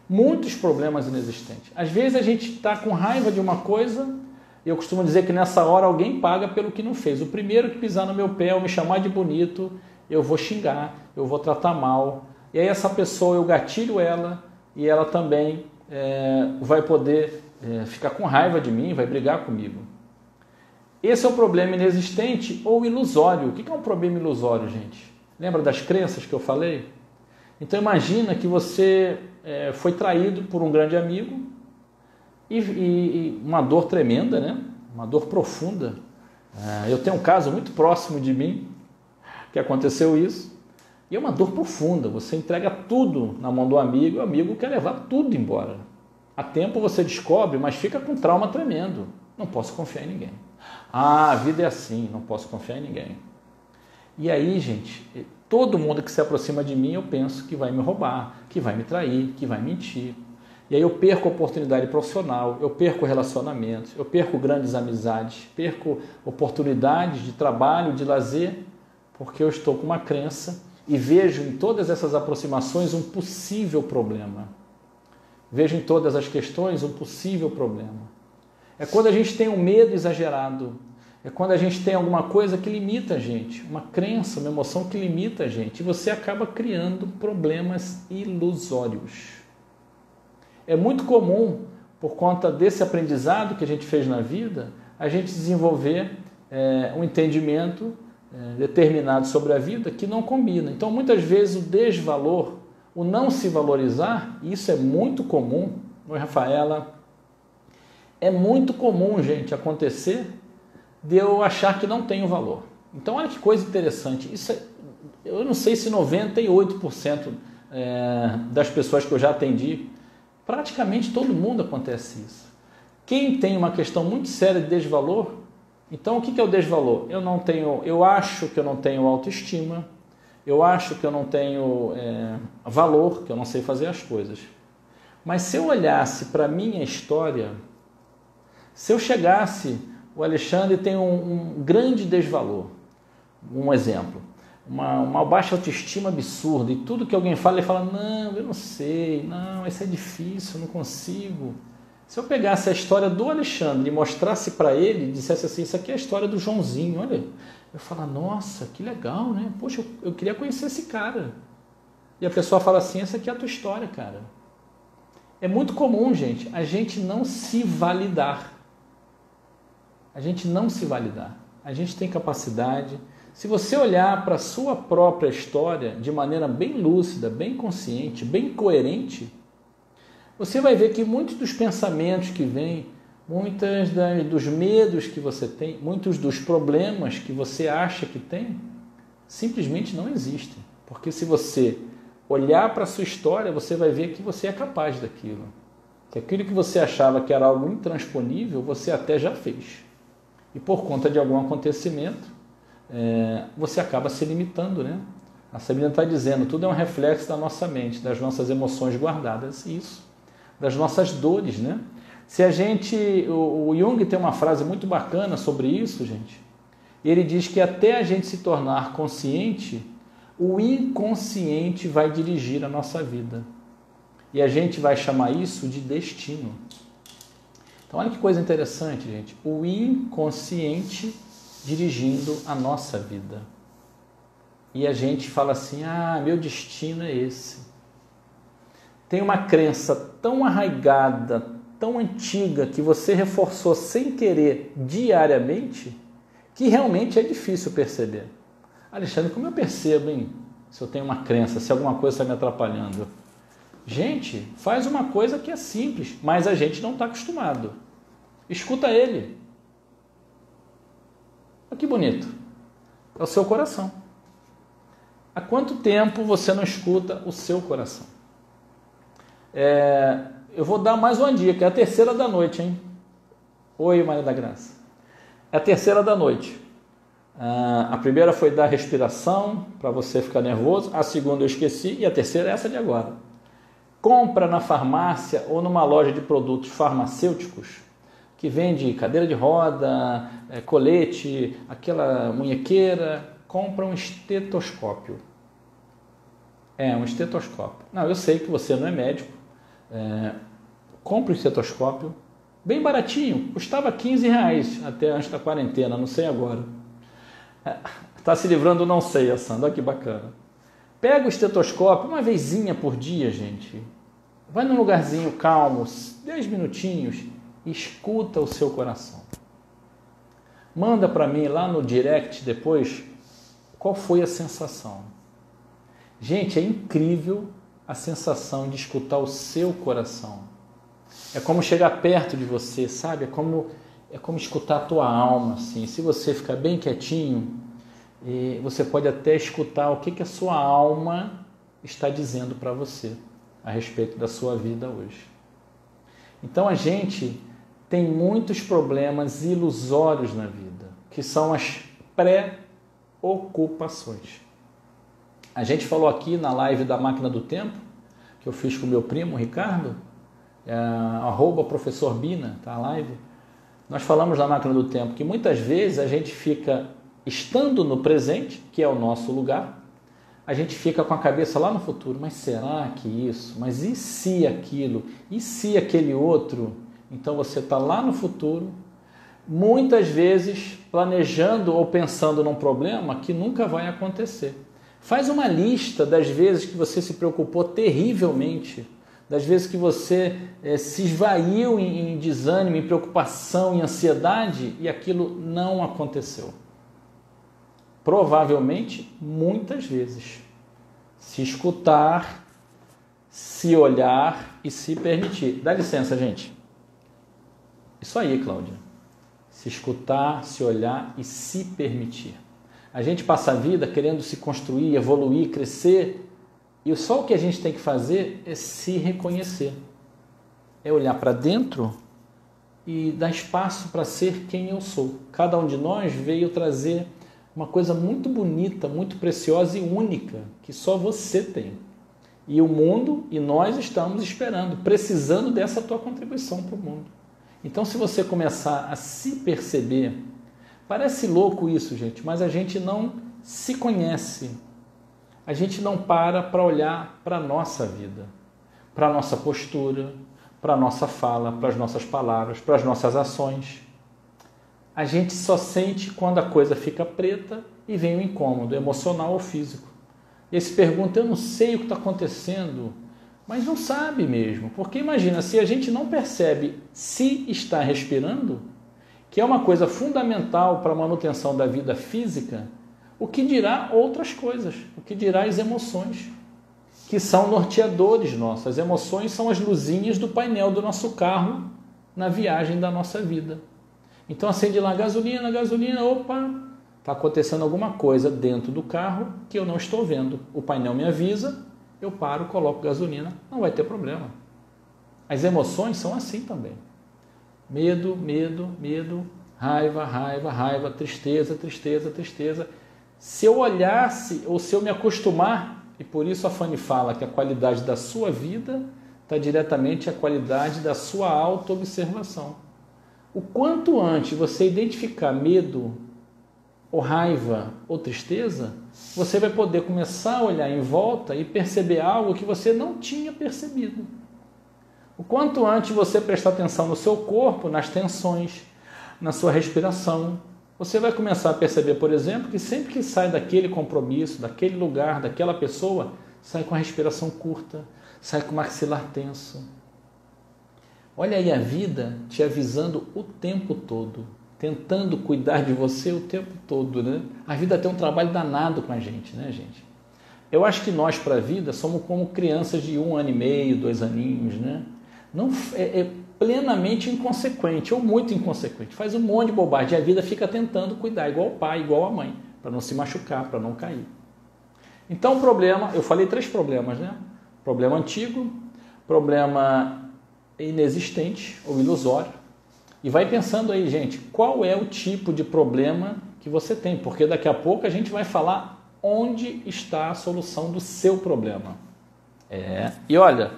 A: Muitos problemas inexistentes. Às vezes a gente está com raiva de uma coisa, e eu costumo dizer que nessa hora alguém paga pelo que não fez. O primeiro que pisar no meu pé ou me chamar de bonito, eu vou xingar, eu vou tratar mal. E aí essa pessoa, eu gatilho ela, e ela também vai poder ficar com raiva de mim, vai brigar comigo. Esse é o problema inexistente ou ilusório. O que é um problema ilusório, gente? Lembra das crenças que eu falei? Então imagina que você foi traído por um grande amigo e uma dor tremenda, né? Uma dor profunda. Eu tenho um caso muito próximo de mim que aconteceu isso. E é uma dor profunda. Você entrega tudo na mão do amigo e o amigo quer levar tudo embora. A tempo você descobre, mas fica com trauma tremendo. Não posso confiar em ninguém. A vida é assim, não posso confiar em ninguém. E aí, gente, todo mundo que se aproxima de mim, eu penso que vai me roubar, que vai me trair, que vai mentir. E aí eu perco oportunidade profissional, eu perco relacionamentos, eu perco grandes amizades, perco oportunidades de trabalho, de lazer, porque eu estou com uma crença e vejo em todas essas aproximações um possível problema. Vejo em todas as questões um possível problema. É quando a gente tem um medo exagerado, é quando a gente tem alguma coisa que limita a gente, uma crença, uma emoção que limita a gente, e você acaba criando problemas ilusórios. É muito comum, por conta desse aprendizado que a gente fez na vida, a gente desenvolver um entendimento determinado sobre a vida que não combina. Então, muitas vezes, o desvalor, o não se valorizar, isso é muito comum. Oi, Rafaela. É muito comum, gente, acontecer de eu achar que não tenho valor. Então, olha que coisa interessante. Isso eu não sei se 98% das pessoas que eu já atendi, praticamente todo mundo acontece isso. Quem tem uma questão muito séria de desvalor, então o que é o desvalor? Eu acho que eu não tenho autoestima, eu acho que eu não tenho valor, que eu não sei fazer as coisas. Mas se eu olhasse para a minha história, se eu chegasse, o Alexandre tem um grande desvalor, um exemplo, uma baixa autoestima absurda, e tudo que alguém fala, ele fala, não, eu não sei, não, isso é difícil, eu não consigo. Se eu pegasse a história do Alexandre e mostrasse para ele, dissesse assim, isso aqui é a história do Joãozinho, olha, eu falo, nossa, que legal, né? Poxa, eu queria conhecer esse cara. E a pessoa fala assim, essa aqui é a tua história, cara. É muito comum, gente, a gente não se validar. A gente não se validar. A gente tem capacidade. Se você olhar para a sua própria história de maneira bem lúcida, bem consciente, bem coerente, você vai ver que muitos dos pensamentos que vêm, muitos dos medos que você tem, muitos dos problemas que você acha que tem, simplesmente não existem. Porque se você olhar para a sua história, você vai ver que você é capaz daquilo. Que aquilo que você achava que era algo intransponível, você até já fez. E por conta de algum acontecimento, você acaba se limitando, né? A Sabrina está dizendo, tudo é um reflexo da nossa mente, das nossas emoções guardadas, isso, das nossas dores, né? Se a gente, o Jung tem uma frase muito bacana sobre isso, gente. Ele diz que até a gente se tornar consciente, o inconsciente vai dirigir a nossa vida. E a gente vai chamar isso de destino. Então, olha que coisa interessante, gente. O inconsciente dirigindo a nossa vida. E a gente fala assim, meu destino é esse. Tem uma crença tão arraigada, tão antiga, que você reforçou sem querer diariamente, que realmente é difícil perceber. Alexandre, como eu percebo, hein? Se eu tenho uma crença, se alguma coisa está me atrapalhando? Gente, faz uma coisa que é simples, mas a gente não está acostumado. Escuta ele. Olha que bonito. É o seu coração. Há quanto tempo você não escuta o seu coração? Eu vou dar mais uma dica, é a 3ª da noite, hein? Oi, Maria da Graça. É a 3ª da noite. A primeira foi da respiração, para você ficar nervoso. A segunda eu esqueci e a terceira é essa de agora. Compra na farmácia ou numa loja de produtos farmacêuticos que vende cadeira de roda, colete, aquela munhequeira, compra um estetoscópio. Um estetoscópio. Não, eu sei que você não é médico. Compre um estetoscópio, bem baratinho, custava R$15 até antes da quarentena, não sei agora. Está se livrando, não sei, Sandra, olha que bacana. Pega o estetoscópio uma vezinha por dia, gente. Vai num lugarzinho calmo, 10 minutinhos, e escuta o seu coração. Manda para mim lá no direct depois qual foi a sensação. Gente, é incrível a sensação de escutar o seu coração. É como chegar perto de você, sabe? É como escutar a tua alma, assim. Se você ficar bem quietinho, você pode até escutar o que a sua alma está dizendo para você a respeito da sua vida hoje. Então a gente tem muitos problemas ilusórios na vida, que são as preocupações. A gente falou aqui na live da Máquina do Tempo, que eu fiz com meu primo, Ricardo, @professor Bina, tá a live. Nós falamos na Máquina do Tempo que muitas vezes a gente fica estando no presente, que é o nosso lugar, a gente fica com a cabeça lá no futuro. Mas será que isso? Mas e se aquilo? E se aquele outro? Então você está lá no futuro, muitas vezes planejando ou pensando num problema que nunca vai acontecer. Faz uma lista das vezes que você se preocupou terrivelmente, das vezes que você se esvaiu em desânimo, em preocupação, em ansiedade e aquilo não aconteceu. Provavelmente, muitas vezes. Se escutar, se olhar e se permitir. Dá licença, gente. Isso aí, Cláudia. Se escutar, se olhar e se permitir. A gente passa a vida querendo se construir, evoluir, crescer, e só o que a gente tem que fazer é se reconhecer. É olhar para dentro e dar espaço para ser quem eu sou. Cada um de nós veio trazer uma coisa muito bonita, muito preciosa e única, que só você tem. E o mundo e nós estamos esperando, precisando dessa tua contribuição para o mundo. Então, se você começar a se perceber, parece louco isso, gente, mas a gente não se conhece. A gente não para olhar para a nossa vida, para a nossa postura, para a nossa fala, para as nossas palavras, para as nossas ações. A gente só sente quando a coisa fica preta e vem o incômodo emocional ou físico. E aí se pergunta, eu não sei o que está acontecendo, mas não sabe mesmo. Porque imagina, se a gente não percebe se está respirando, que é uma coisa fundamental para a manutenção da vida física, o que dirá outras coisas, o que dirá as emoções, que são norteadores nossos. As emoções são as luzinhas do painel do nosso carro na viagem da nossa vida. Então acende lá gasolina, opa, está acontecendo alguma coisa dentro do carro que eu não estou vendo. O painel me avisa, eu paro, coloco gasolina, não vai ter problema. As emoções são assim também. Medo, raiva, tristeza. Se eu olhasse ou se eu me acostumar, e por isso a Fanny fala que a qualidade da sua vida está diretamente à qualidade da sua autoobservação. O quanto antes você identificar medo, ou raiva, ou tristeza, você vai poder começar a olhar em volta e perceber algo que você não tinha percebido. O quanto antes você prestar atenção no seu corpo, nas tensões, na sua respiração, você vai começar a perceber, por exemplo, que sempre que sai daquele compromisso, daquele lugar, daquela pessoa, sai com a respiração curta, sai com o maxilar tenso. Olha aí a vida te avisando o tempo todo, tentando cuidar de você o tempo todo, né? A vida tem um trabalho danado com a gente, né, gente? Eu acho que nós, para a vida, somos como crianças de 1 ano e meio, 2 aninhos, né? Não, é plenamente inconsequente, ou muito inconsequente. Faz um monte de bobagem e a vida fica tentando cuidar, igual o pai, igual a mãe, para não se machucar, para não cair. Então o problema, eu falei 3 problemas, né? Problema antigo, problema inexistente ou ilusório. E vai pensando aí, gente, qual é o tipo de problema que você tem, porque daqui a pouco a gente vai falar onde está a solução do seu problema. E olha,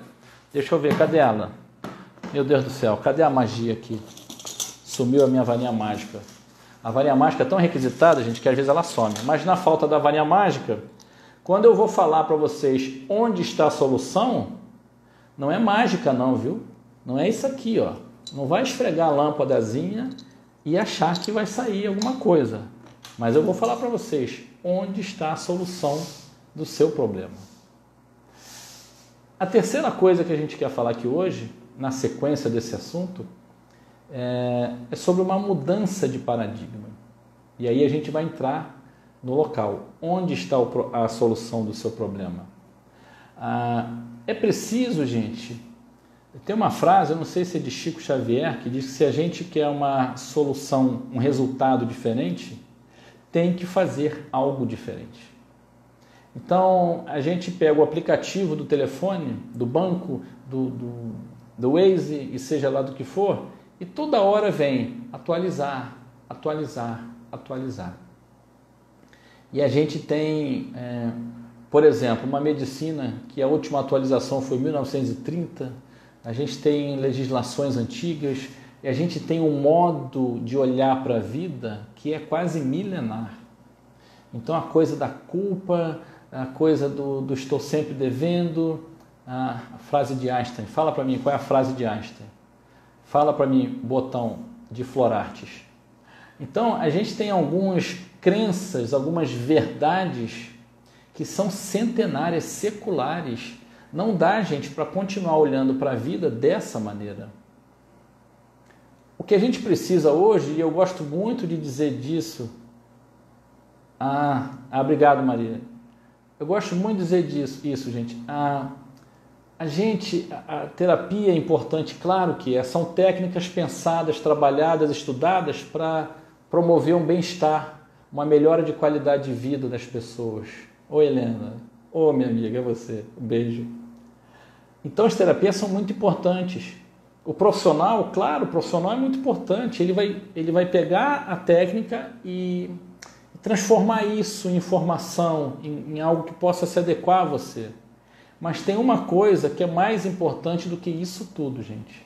A: deixa eu ver, cadê ela? Meu Deus do céu, cadê a magia aqui? sumiu a minha varinha mágica. A varinha mágica é tão requisitada, gente, que às vezes ela some. Mas na falta da varinha mágica, quando eu vou falar para vocês onde está a solução, não é mágica não, viu? Não é isso aqui, ó. Não vai esfregar a lâmpadazinha e achar que vai sair alguma coisa. Mas eu vou falar para vocês onde está a solução do seu problema. A terceira coisa que a gente quer falar aqui hoje, na sequência desse assunto, é sobre uma mudança de paradigma. E aí a gente vai entrar no local. Onde está a solução do seu problema? É preciso, gente, tem uma frase, eu não sei se é de Chico Xavier, que diz que se a gente quer uma solução, um resultado diferente, tem que fazer algo diferente. Então, a gente pega o aplicativo do telefone, do banco, do Waze, e seja lá do que for, e toda hora vem atualizar, atualizar, atualizar. E a gente tem, por exemplo, uma medicina que a última atualização foi em 1930, a gente tem legislações antigas, e a gente tem um modo de olhar para a vida que é quase milenar. Então a coisa da culpa, a coisa do estou sempre devendo, a frase de Einstein. Fala para mim qual é a frase de Einstein. Fala para mim, botão de Florartes. Então a gente tem algumas crenças, algumas verdades que são centenárias, seculares. Não dá, gente, para continuar olhando para a vida dessa maneira. O que a gente precisa hoje, e eu gosto muito de dizer disso... obrigado, Maria. Eu gosto muito de dizer isso, gente. A terapia é importante, claro que é. São técnicas pensadas, trabalhadas, estudadas para promover um bem-estar, uma melhora de qualidade de vida das pessoas. Oi, Helena. Ô, minha amiga, é você. Um beijo. Então, as terapias são muito importantes. O profissional, claro, o profissional é muito importante. Ele vai pegar a técnica e transformar isso em informação, em algo que possa se adequar a você. Mas tem uma coisa que é mais importante do que isso tudo, gente.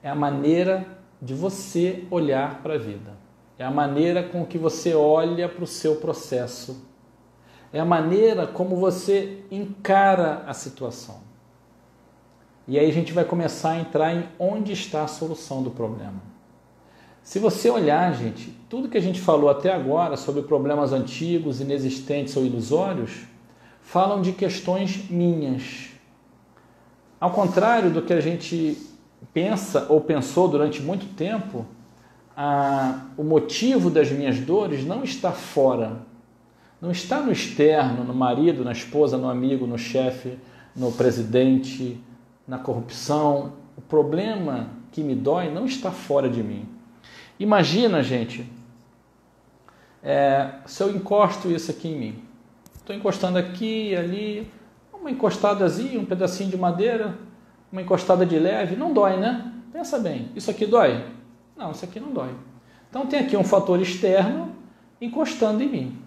A: É a maneira de você olhar para a vida. É a maneira com que você olha para o seu processo. É a maneira como você encara a situação. E aí a gente vai começar a entrar em onde está a solução do problema. Se você olhar, gente, tudo que a gente falou até agora sobre problemas antigos, inexistentes ou ilusórios, falam de questões minhas. Ao contrário do que a gente pensa ou pensou durante muito tempo, o motivo das minhas dores não está fora, não está no externo, no marido, na esposa, no amigo, no chefe, no presidente, na corrupção. O problema que me dói não está fora de mim. Imagina, gente, se eu encosto isso aqui em mim. Estou encostando aqui, ali, uma encostadazinha, um pedacinho de madeira, uma encostada de leve, não dói, né? Pensa bem, isso aqui dói? Não, isso aqui não dói. Então tem aqui um fator externo encostando em mim.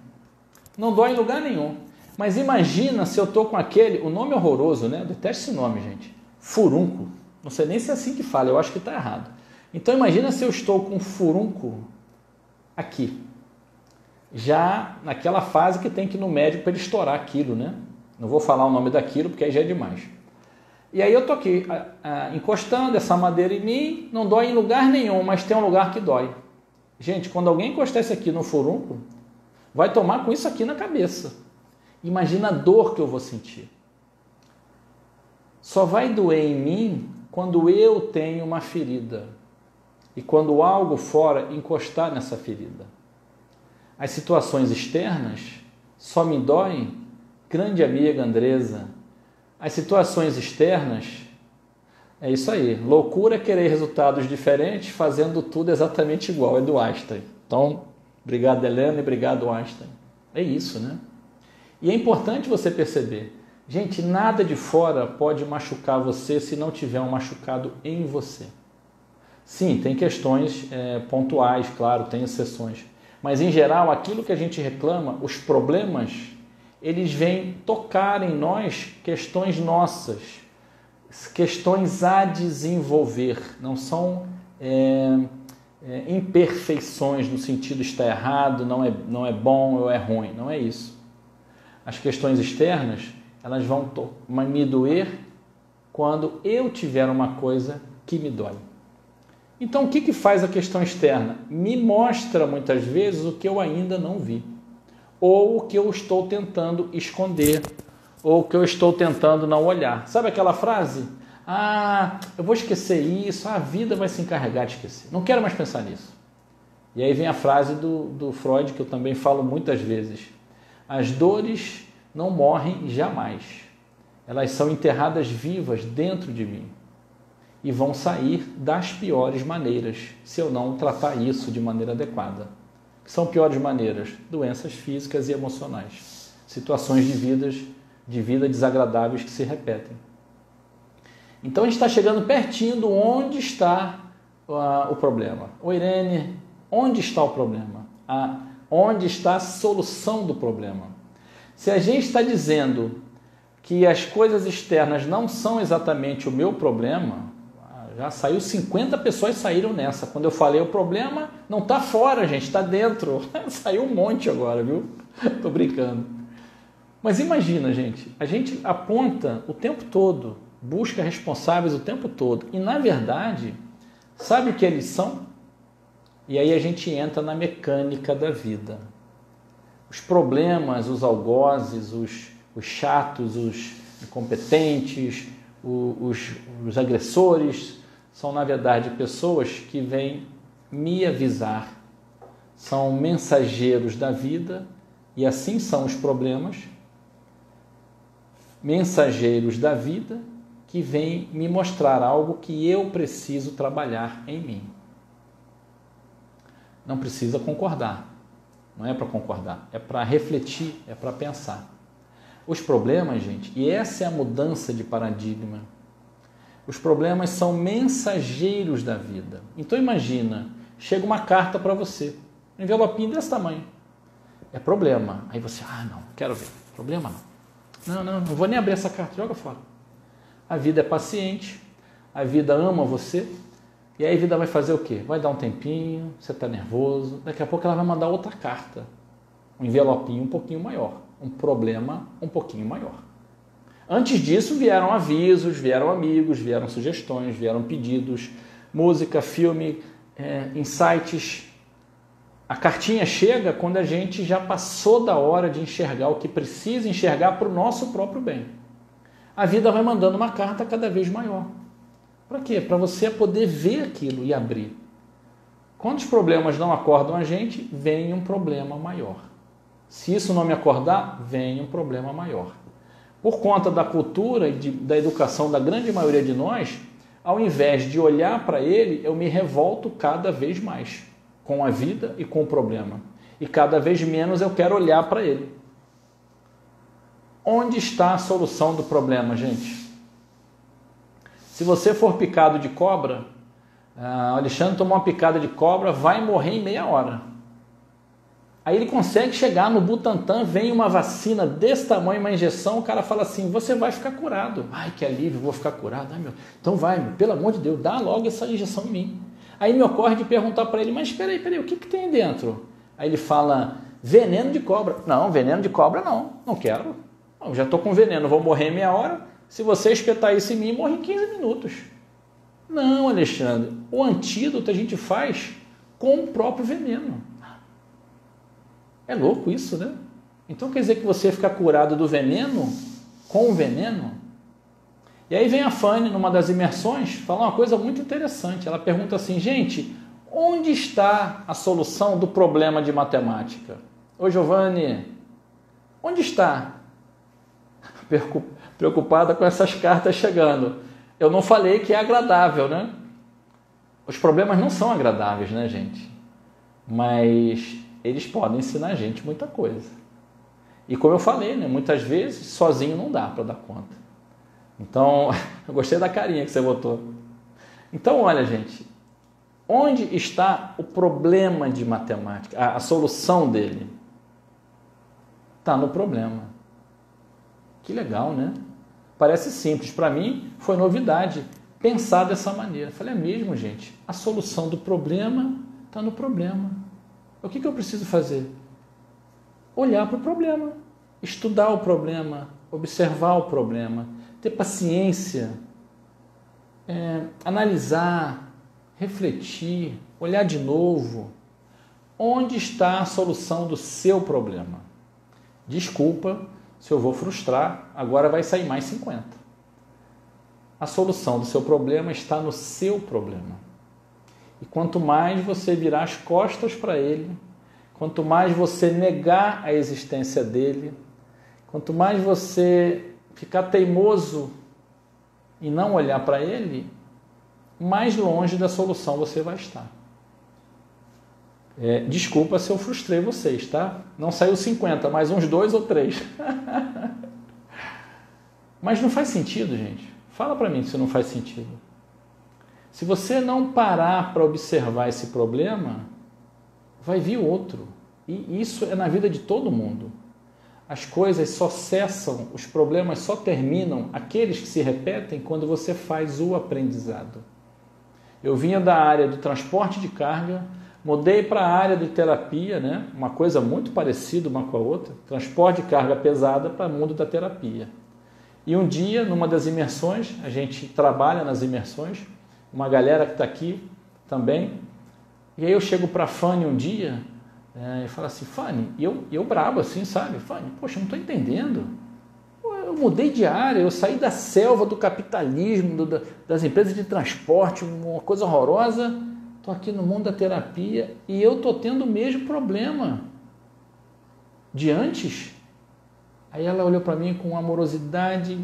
A: Não dói em lugar nenhum. Mas imagina se eu estou com aquele, o nome é horroroso, né? Eu detesto esse nome, gente. Furúnculo. Não sei nem se é assim que fala, eu acho que está errado. Então imagina se eu estou com um furúnculo aqui. Já naquela fase que tem que ir no médico para ele estourar aquilo, né? Não vou falar o nome daquilo, porque aí já é demais. E aí eu estou aqui encostando essa madeira em mim, não dói em lugar nenhum, mas tem um lugar que dói. Gente, quando alguém encostar isso aqui no furúnculo, vai tomar com isso aqui na cabeça. Imagina a dor que eu vou sentir. Só vai doer em mim quando eu tenho uma ferida e quando algo fora encostar nessa ferida. As situações externas só me doem, grande amiga Andresa, as situações externas, é isso aí, loucura é querer resultados diferentes fazendo tudo exatamente igual, é do Einstein. Então, obrigado Helena e obrigado Einstein. É isso, né? E é importante você perceber, gente, nada de fora pode machucar você se não tiver um machucado em você. Sim, tem questões pontuais, claro, tem exceções. Mas, em geral, aquilo que a gente reclama, os problemas, eles vêm tocar em nós questões nossas, questões a desenvolver. Não são imperfeições no sentido está errado, não é bom ou é ruim. Não é isso. As questões externas, elas vão me doer quando eu tiver uma coisa que me dói. Então, o que faz a questão externa? Me mostra muitas vezes o que eu ainda não vi, ou o que eu estou tentando esconder, ou o que eu estou tentando não olhar. Sabe aquela frase? Eu vou esquecer isso, a vida vai se encarregar de esquecer. Não quero mais pensar nisso. E aí vem a frase do Freud, que eu também falo muitas vezes. As dores não morrem jamais. Elas são enterradas vivas dentro de mim e vão sair das piores maneiras se eu não tratar isso de maneira adequada. Que são piores maneiras? Doenças físicas e emocionais. Situações de vida desagradáveis que se repetem. Então a gente está chegando pertinho de onde está o problema. Irene, onde está o problema? Onde está a solução do problema? Se a gente está dizendo que as coisas externas não são exatamente o meu problema, já saiu 50 pessoas saíram nessa. Quando eu falei o problema, não está fora, gente, está dentro. Saiu um monte agora, viu? Estou brincando. Mas imagina, gente, a gente aponta o tempo todo, busca responsáveis o tempo todo. E, na verdade, sabe o que eles são? E aí a gente entra na mecânica da vida. Os problemas, os algozes, os chatos, os incompetentes, os agressores, são, na verdade, pessoas que vêm me avisar. São mensageiros da vida, e assim são os problemas. Mensageiros da vida que vêm me mostrar algo que eu preciso trabalhar em mim. Não precisa concordar. Não é para concordar, é para refletir, é para pensar. Os problemas, gente, e essa é a mudança de paradigma. Os problemas são mensageiros da vida. Então imagina, chega uma carta para você, um envelopinho desse tamanho. É problema. Aí você, não, quero ver. Problema não. Não vou nem abrir essa carta, joga fora. A vida é paciente, a vida ama você, e aí a vida vai fazer o quê? Vai dar um tempinho, você está nervoso, daqui a pouco ela vai mandar outra carta, um envelopinho um pouquinho maior, um problema um pouquinho maior. Antes disso vieram avisos, vieram amigos, vieram sugestões, vieram pedidos, música, filme, insights. A cartinha chega quando a gente já passou da hora de enxergar o que precisa enxergar para o nosso próprio bem. A vida vai mandando uma carta cada vez maior. Para quê? Para você poder ver aquilo e abrir. Quando os problemas não acordam a gente, vem um problema maior. Se isso não me acordar, vem um problema maior. Por conta da cultura e da educação da grande maioria de nós, ao invés de olhar para ele, eu me revolto cada vez mais com a vida e com o problema. E cada vez menos eu quero olhar para ele. Onde está a solução do problema, gente? Se você for picado de cobra, o Alexandre tomou uma picada de cobra, vai morrer em meia hora. Aí ele consegue chegar no Butantan, vem uma vacina desse tamanho, uma injeção, o cara fala assim, você vai ficar curado. Ai, que alívio, vou ficar curado. Ai, então vai, pelo amor de Deus, dá logo essa injeção em mim. Aí me ocorre de perguntar para ele, mas espera aí, o que tem dentro? Aí ele fala, veneno de cobra. Não, veneno de cobra não quero. Não, já estou com veneno, vou morrer em meia hora. Se você espetar isso em mim, morre em 15 minutos. Não, Alexandre, o antídoto a gente faz com o próprio veneno. É louco isso, né? Então quer dizer que você fica curado do veneno com o veneno? E aí vem a Fanny, numa das imersões, falar uma coisa muito interessante. Ela pergunta assim, gente, onde está a solução do problema de matemática? Ô Giovanni, onde está? Preocupada com essas cartas chegando. Eu não falei que é agradável, né? Os problemas não são agradáveis, né, gente? Mas eles podem ensinar a gente muita coisa. E como eu falei, né, muitas vezes sozinho não dá para dar conta. Então, eu gostei da carinha que você botou. Então, olha, gente, onde está o problema de matemática? A solução dele está no problema. Que legal, né? Parece simples. Para mim, foi novidade pensar dessa maneira. Eu falei, é mesmo, gente? A solução do problema Está no problema. O que eu preciso fazer? Olhar para o problema, estudar o problema, observar o problema, ter paciência, analisar, refletir, olhar de novo. Onde está a solução do seu problema? Desculpa se eu vou frustrar, agora vai sair mais 50. A solução do seu problema está no seu problema. E quanto mais você virar as costas para ele, quanto mais você negar a existência dele, quanto mais você ficar teimoso e não olhar para ele, mais longe da solução você vai estar. Desculpa se eu frustrei vocês, tá? Não saiu 50, mais uns 2 ou 3. Mas não faz sentido, gente. Fala para mim se não faz sentido. Se você não parar para observar esse problema, vai vir outro. E isso é na vida de todo mundo. As coisas só cessam, os problemas só terminam, aqueles que se repetem, quando você faz o aprendizado. Eu vinha da área do transporte de carga, mudei para a área de terapia, né? Uma coisa muito parecida uma com a outra, transporte de carga pesada para o mundo da terapia. E um dia, numa das imersões, a gente trabalha nas imersões, uma galera que está aqui também, e aí eu chego para a Fanny um dia e falo assim, Fanny, e eu brabo assim, sabe? Fanny, poxa, não estou entendendo. Eu mudei de área, eu saí da selva do capitalismo, das empresas de transporte, uma coisa horrorosa. Estou aqui no mundo da terapia e eu estou tendo o mesmo problema de antes. Aí ela olhou para mim com uma amorosidade,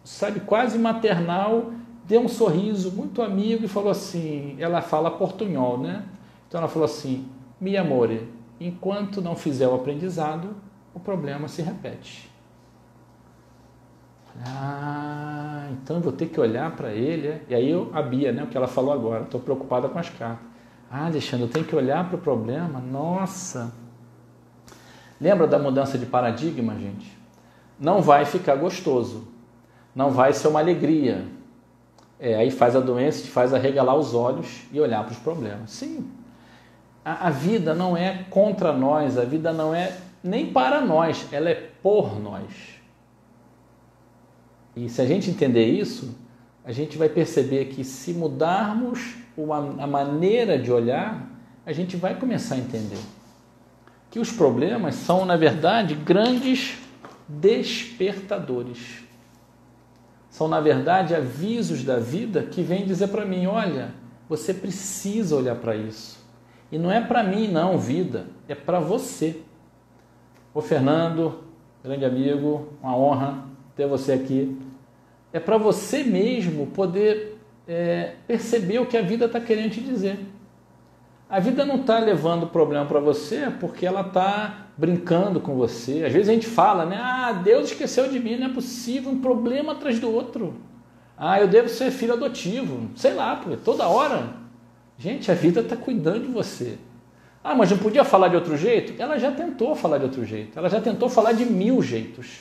A: sabe, quase maternal, deu um sorriso muito amigo e falou assim, ela fala portunhol, né? Então ela falou assim, mi amore, enquanto não fizer o aprendizado, o problema se repete. Então eu vou ter que olhar para ele. E aí a Bia, né, o que ela falou agora, estou preocupada com as cartas. Alexandre, eu tenho que olhar para o problema. Nossa! Lembra da mudança de paradigma, gente? Não vai ficar gostoso. Não vai ser uma alegria. Aí faz a doença, te faz arregalar os olhos e olhar para os problemas. Sim. A vida não é contra nós, a vida não é nem para nós, ela é por nós. E se a gente entender isso, a gente vai perceber que se mudarmos a maneira de olhar, a gente vai começar a entender que os problemas são, na verdade, grandes despertadores. São, na verdade, avisos da vida que vêm dizer para mim, olha, você precisa olhar para isso. E não é para mim, não, vida, é para você. Ô Fernando, grande amigo, uma honra ter você aqui. É para você mesmo poder perceber o que a vida está querendo te dizer. A vida não está levando o problema para você porque ela está brincando com você. Às vezes a gente fala, né? Deus esqueceu de mim, não é possível, um problema atrás do outro. Eu devo ser filho adotivo. Sei lá, porque toda hora. Gente, a vida está cuidando de você. Mas não podia falar de outro jeito? Ela já tentou falar de outro jeito. Ela já tentou falar de 1000 jeitos.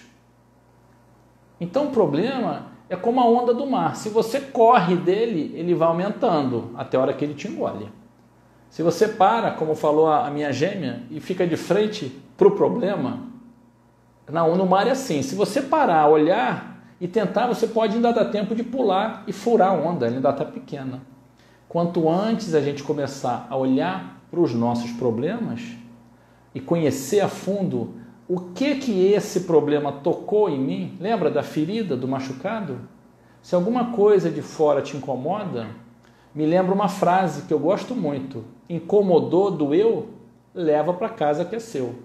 A: Então o problema é como a onda do mar. Se você corre dele, ele vai aumentando até a hora que ele te engole. Se você para, como falou a minha gêmea, e fica de frente para o problema, no mar é assim. Se você parar, olhar e tentar, você pode ainda dar tempo de pular e furar a onda, ela ainda está pequena. Quanto antes a gente começar a olhar para os nossos problemas e conhecer a fundo o que esse problema tocou em mim, lembra da ferida, do machucado? Se alguma coisa de fora te incomoda, me lembra uma frase que eu gosto muito. Incomodou, doeu, leva para casa que é seu.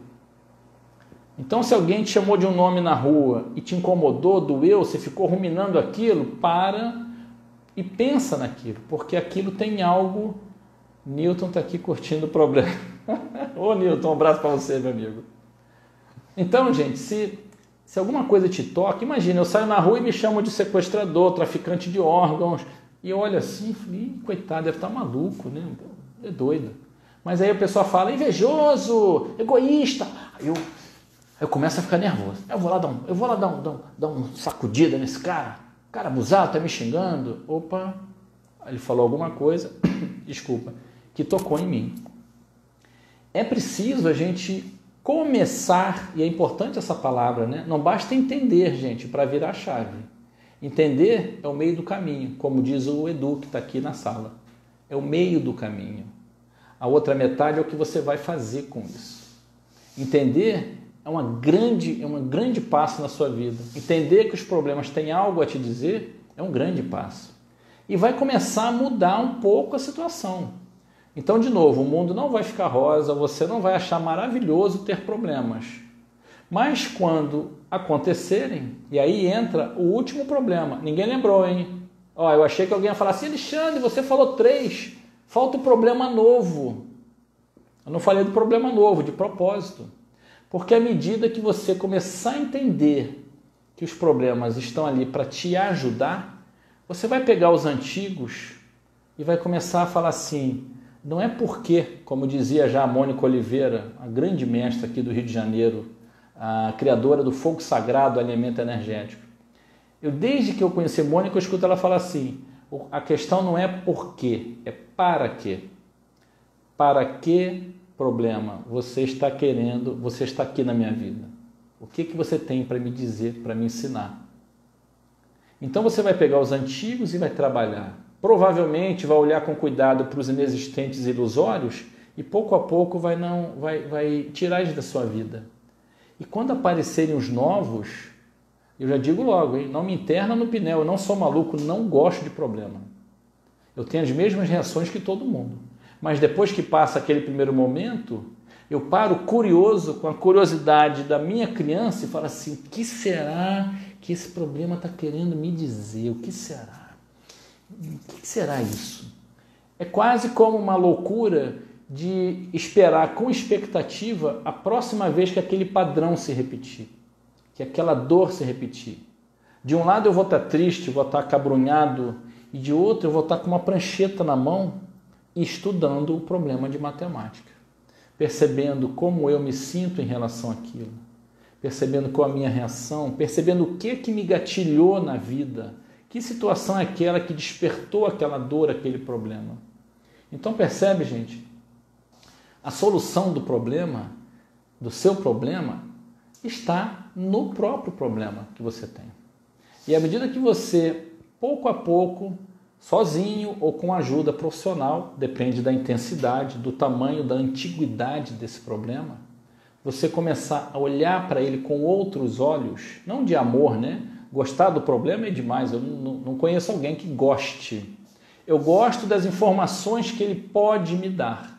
A: Então, se alguém te chamou de um nome na rua e te incomodou, doeu, você ficou ruminando aquilo, para e pensa naquilo, porque aquilo tem algo. Newton está aqui curtindo o problema. Ô Newton, um abraço para você, meu amigo. Então, gente, se alguma coisa te toca, imagina, eu saio na rua e me chamam de sequestrador, traficante de órgãos, e eu olho assim, falei, coitado, deve estar maluco, né? É doido. Mas aí a pessoa fala, invejoso, egoísta. Aí eu começo a ficar nervoso. Eu vou lá dar uma sacudida nesse cara. Cara abusado, tá me xingando. Opa, ele falou alguma coisa, desculpa, que tocou em mim. é preciso a gente começar, e é importante essa palavra, né? Não basta entender, gente, para virar a chave. Entender é o meio do caminho, como diz o Edu, que está aqui na sala. É o meio do caminho. A outra metade é o que você vai fazer com isso. Entender é um grande passo na sua vida. Entender que os problemas têm algo a te dizer é um grande passo. E vai começar a mudar um pouco a situação. Então, de novo, o mundo não vai ficar rosa, você não vai achar maravilhoso ter problemas. Mas quando acontecerem, e aí entra o último problema. Ninguém lembrou, hein? Ó, eu achei que alguém ia falar assim, Alexandre, você falou 3, falta o problema novo. Eu não falei do problema novo, de propósito. Porque à medida que você começar a entender que os problemas estão ali para te ajudar, você vai pegar os antigos e vai começar a falar assim, não é porque, como dizia já a Mônica Oliveira, a grande mestra aqui do Rio de Janeiro, a criadora do fogo sagrado, alimento energético. Desde que eu conheci a Mônica, eu escuto ela falar assim, a questão não é por quê, é para quê. Para que problema você está querendo, você está aqui na minha vida? O que você tem para me dizer, para me ensinar? Então você vai pegar os antigos e vai trabalhar. Provavelmente vai olhar com cuidado para os inexistentes e ilusórios e pouco a pouco vai tirar eles da sua vida. E quando aparecerem os novos, eu já digo logo, hein? Não me interna no pneu, eu não sou maluco, não gosto de problema. Eu tenho as mesmas reações que todo mundo. Mas depois que passa aquele primeiro momento, eu paro curioso, com a curiosidade da minha criança e falo assim, o que será que esse problema está querendo me dizer? O que será? O que será isso? É quase como uma loucura de esperar com expectativa a próxima vez que aquele padrão se repetir, que aquela dor se repetir. De um lado eu vou estar triste, vou estar acabrunhado, e de outro eu vou estar com uma prancheta na mão e estudando o problema de matemática, percebendo como eu me sinto em relação àquilo, percebendo qual a minha reação, percebendo o que me gatilhou na vida, que situação é aquela que despertou aquela dor, aquele problema. Então percebe, gente, a solução do problema, do seu problema, está no próprio problema que você tem. E à medida que você, pouco a pouco, sozinho ou com ajuda profissional, depende da intensidade, do tamanho, da antiguidade desse problema, você começar a olhar para ele com outros olhos, não de amor, né? Gostar do problema é demais, eu não conheço alguém que goste. Eu gosto das informações que ele pode me dar.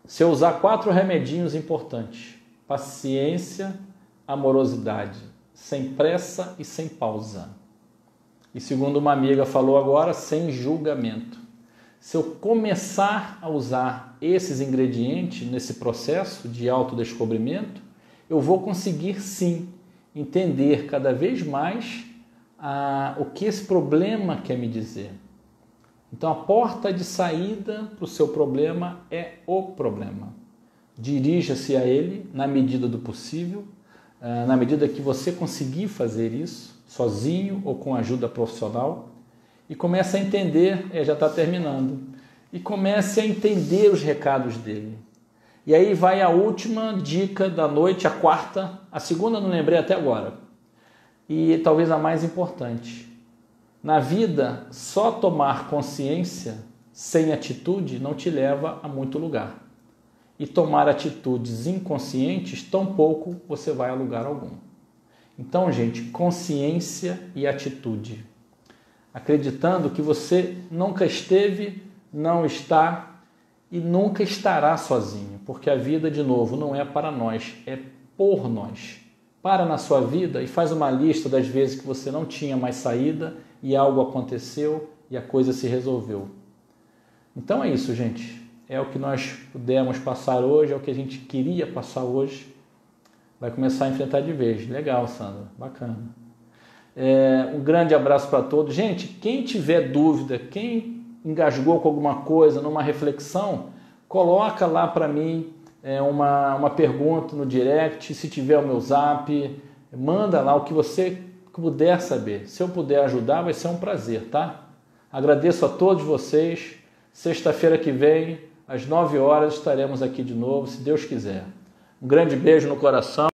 A: Se eu usar 4 remedinhos importantes, paciência, amorosidade, sem pressa e sem pausa. E segundo uma amiga falou agora, sem julgamento. Se eu começar a usar esses ingredientes nesse processo de autodescobrimento, eu vou conseguir sim entender cada vez mais o que esse problema quer me dizer. Então a porta de saída para o seu problema é o problema. Dirija-se a ele na medida do possível, na medida que você conseguir fazer isso, sozinho ou com ajuda profissional, e comece a entender, já está terminando, e comece a entender os recados dele. E aí vai a última dica da noite, a quarta, a segunda não lembrei até agora, e talvez a mais importante. Na vida, só tomar consciência sem atitude não te leva a muito lugar. E tomar atitudes inconscientes, tampouco você vai a lugar algum. Então, gente, consciência e atitude. Acreditando que você nunca esteve, não está e nunca estará sozinho. Porque a vida, de novo, não é para nós, é por nós. Para na sua vida e faz uma lista das vezes que você não tinha mais saída e algo aconteceu e a coisa se resolveu. Então é isso, gente. É o que nós pudemos passar hoje, é o que a gente queria passar hoje. Vai começar a enfrentar de vez. Legal, Sandra. Bacana. Um grande abraço para todos. Gente, quem tiver dúvida, quem engasgou com alguma coisa, numa reflexão, coloca lá para mim uma pergunta no direct, se tiver o meu zap, manda lá o que você puder saber. Se eu puder ajudar, vai ser um prazer, tá? Agradeço a todos vocês. Sexta-feira que vem, às 9 horas estaremos aqui de novo, se Deus quiser. Um grande beijo no coração.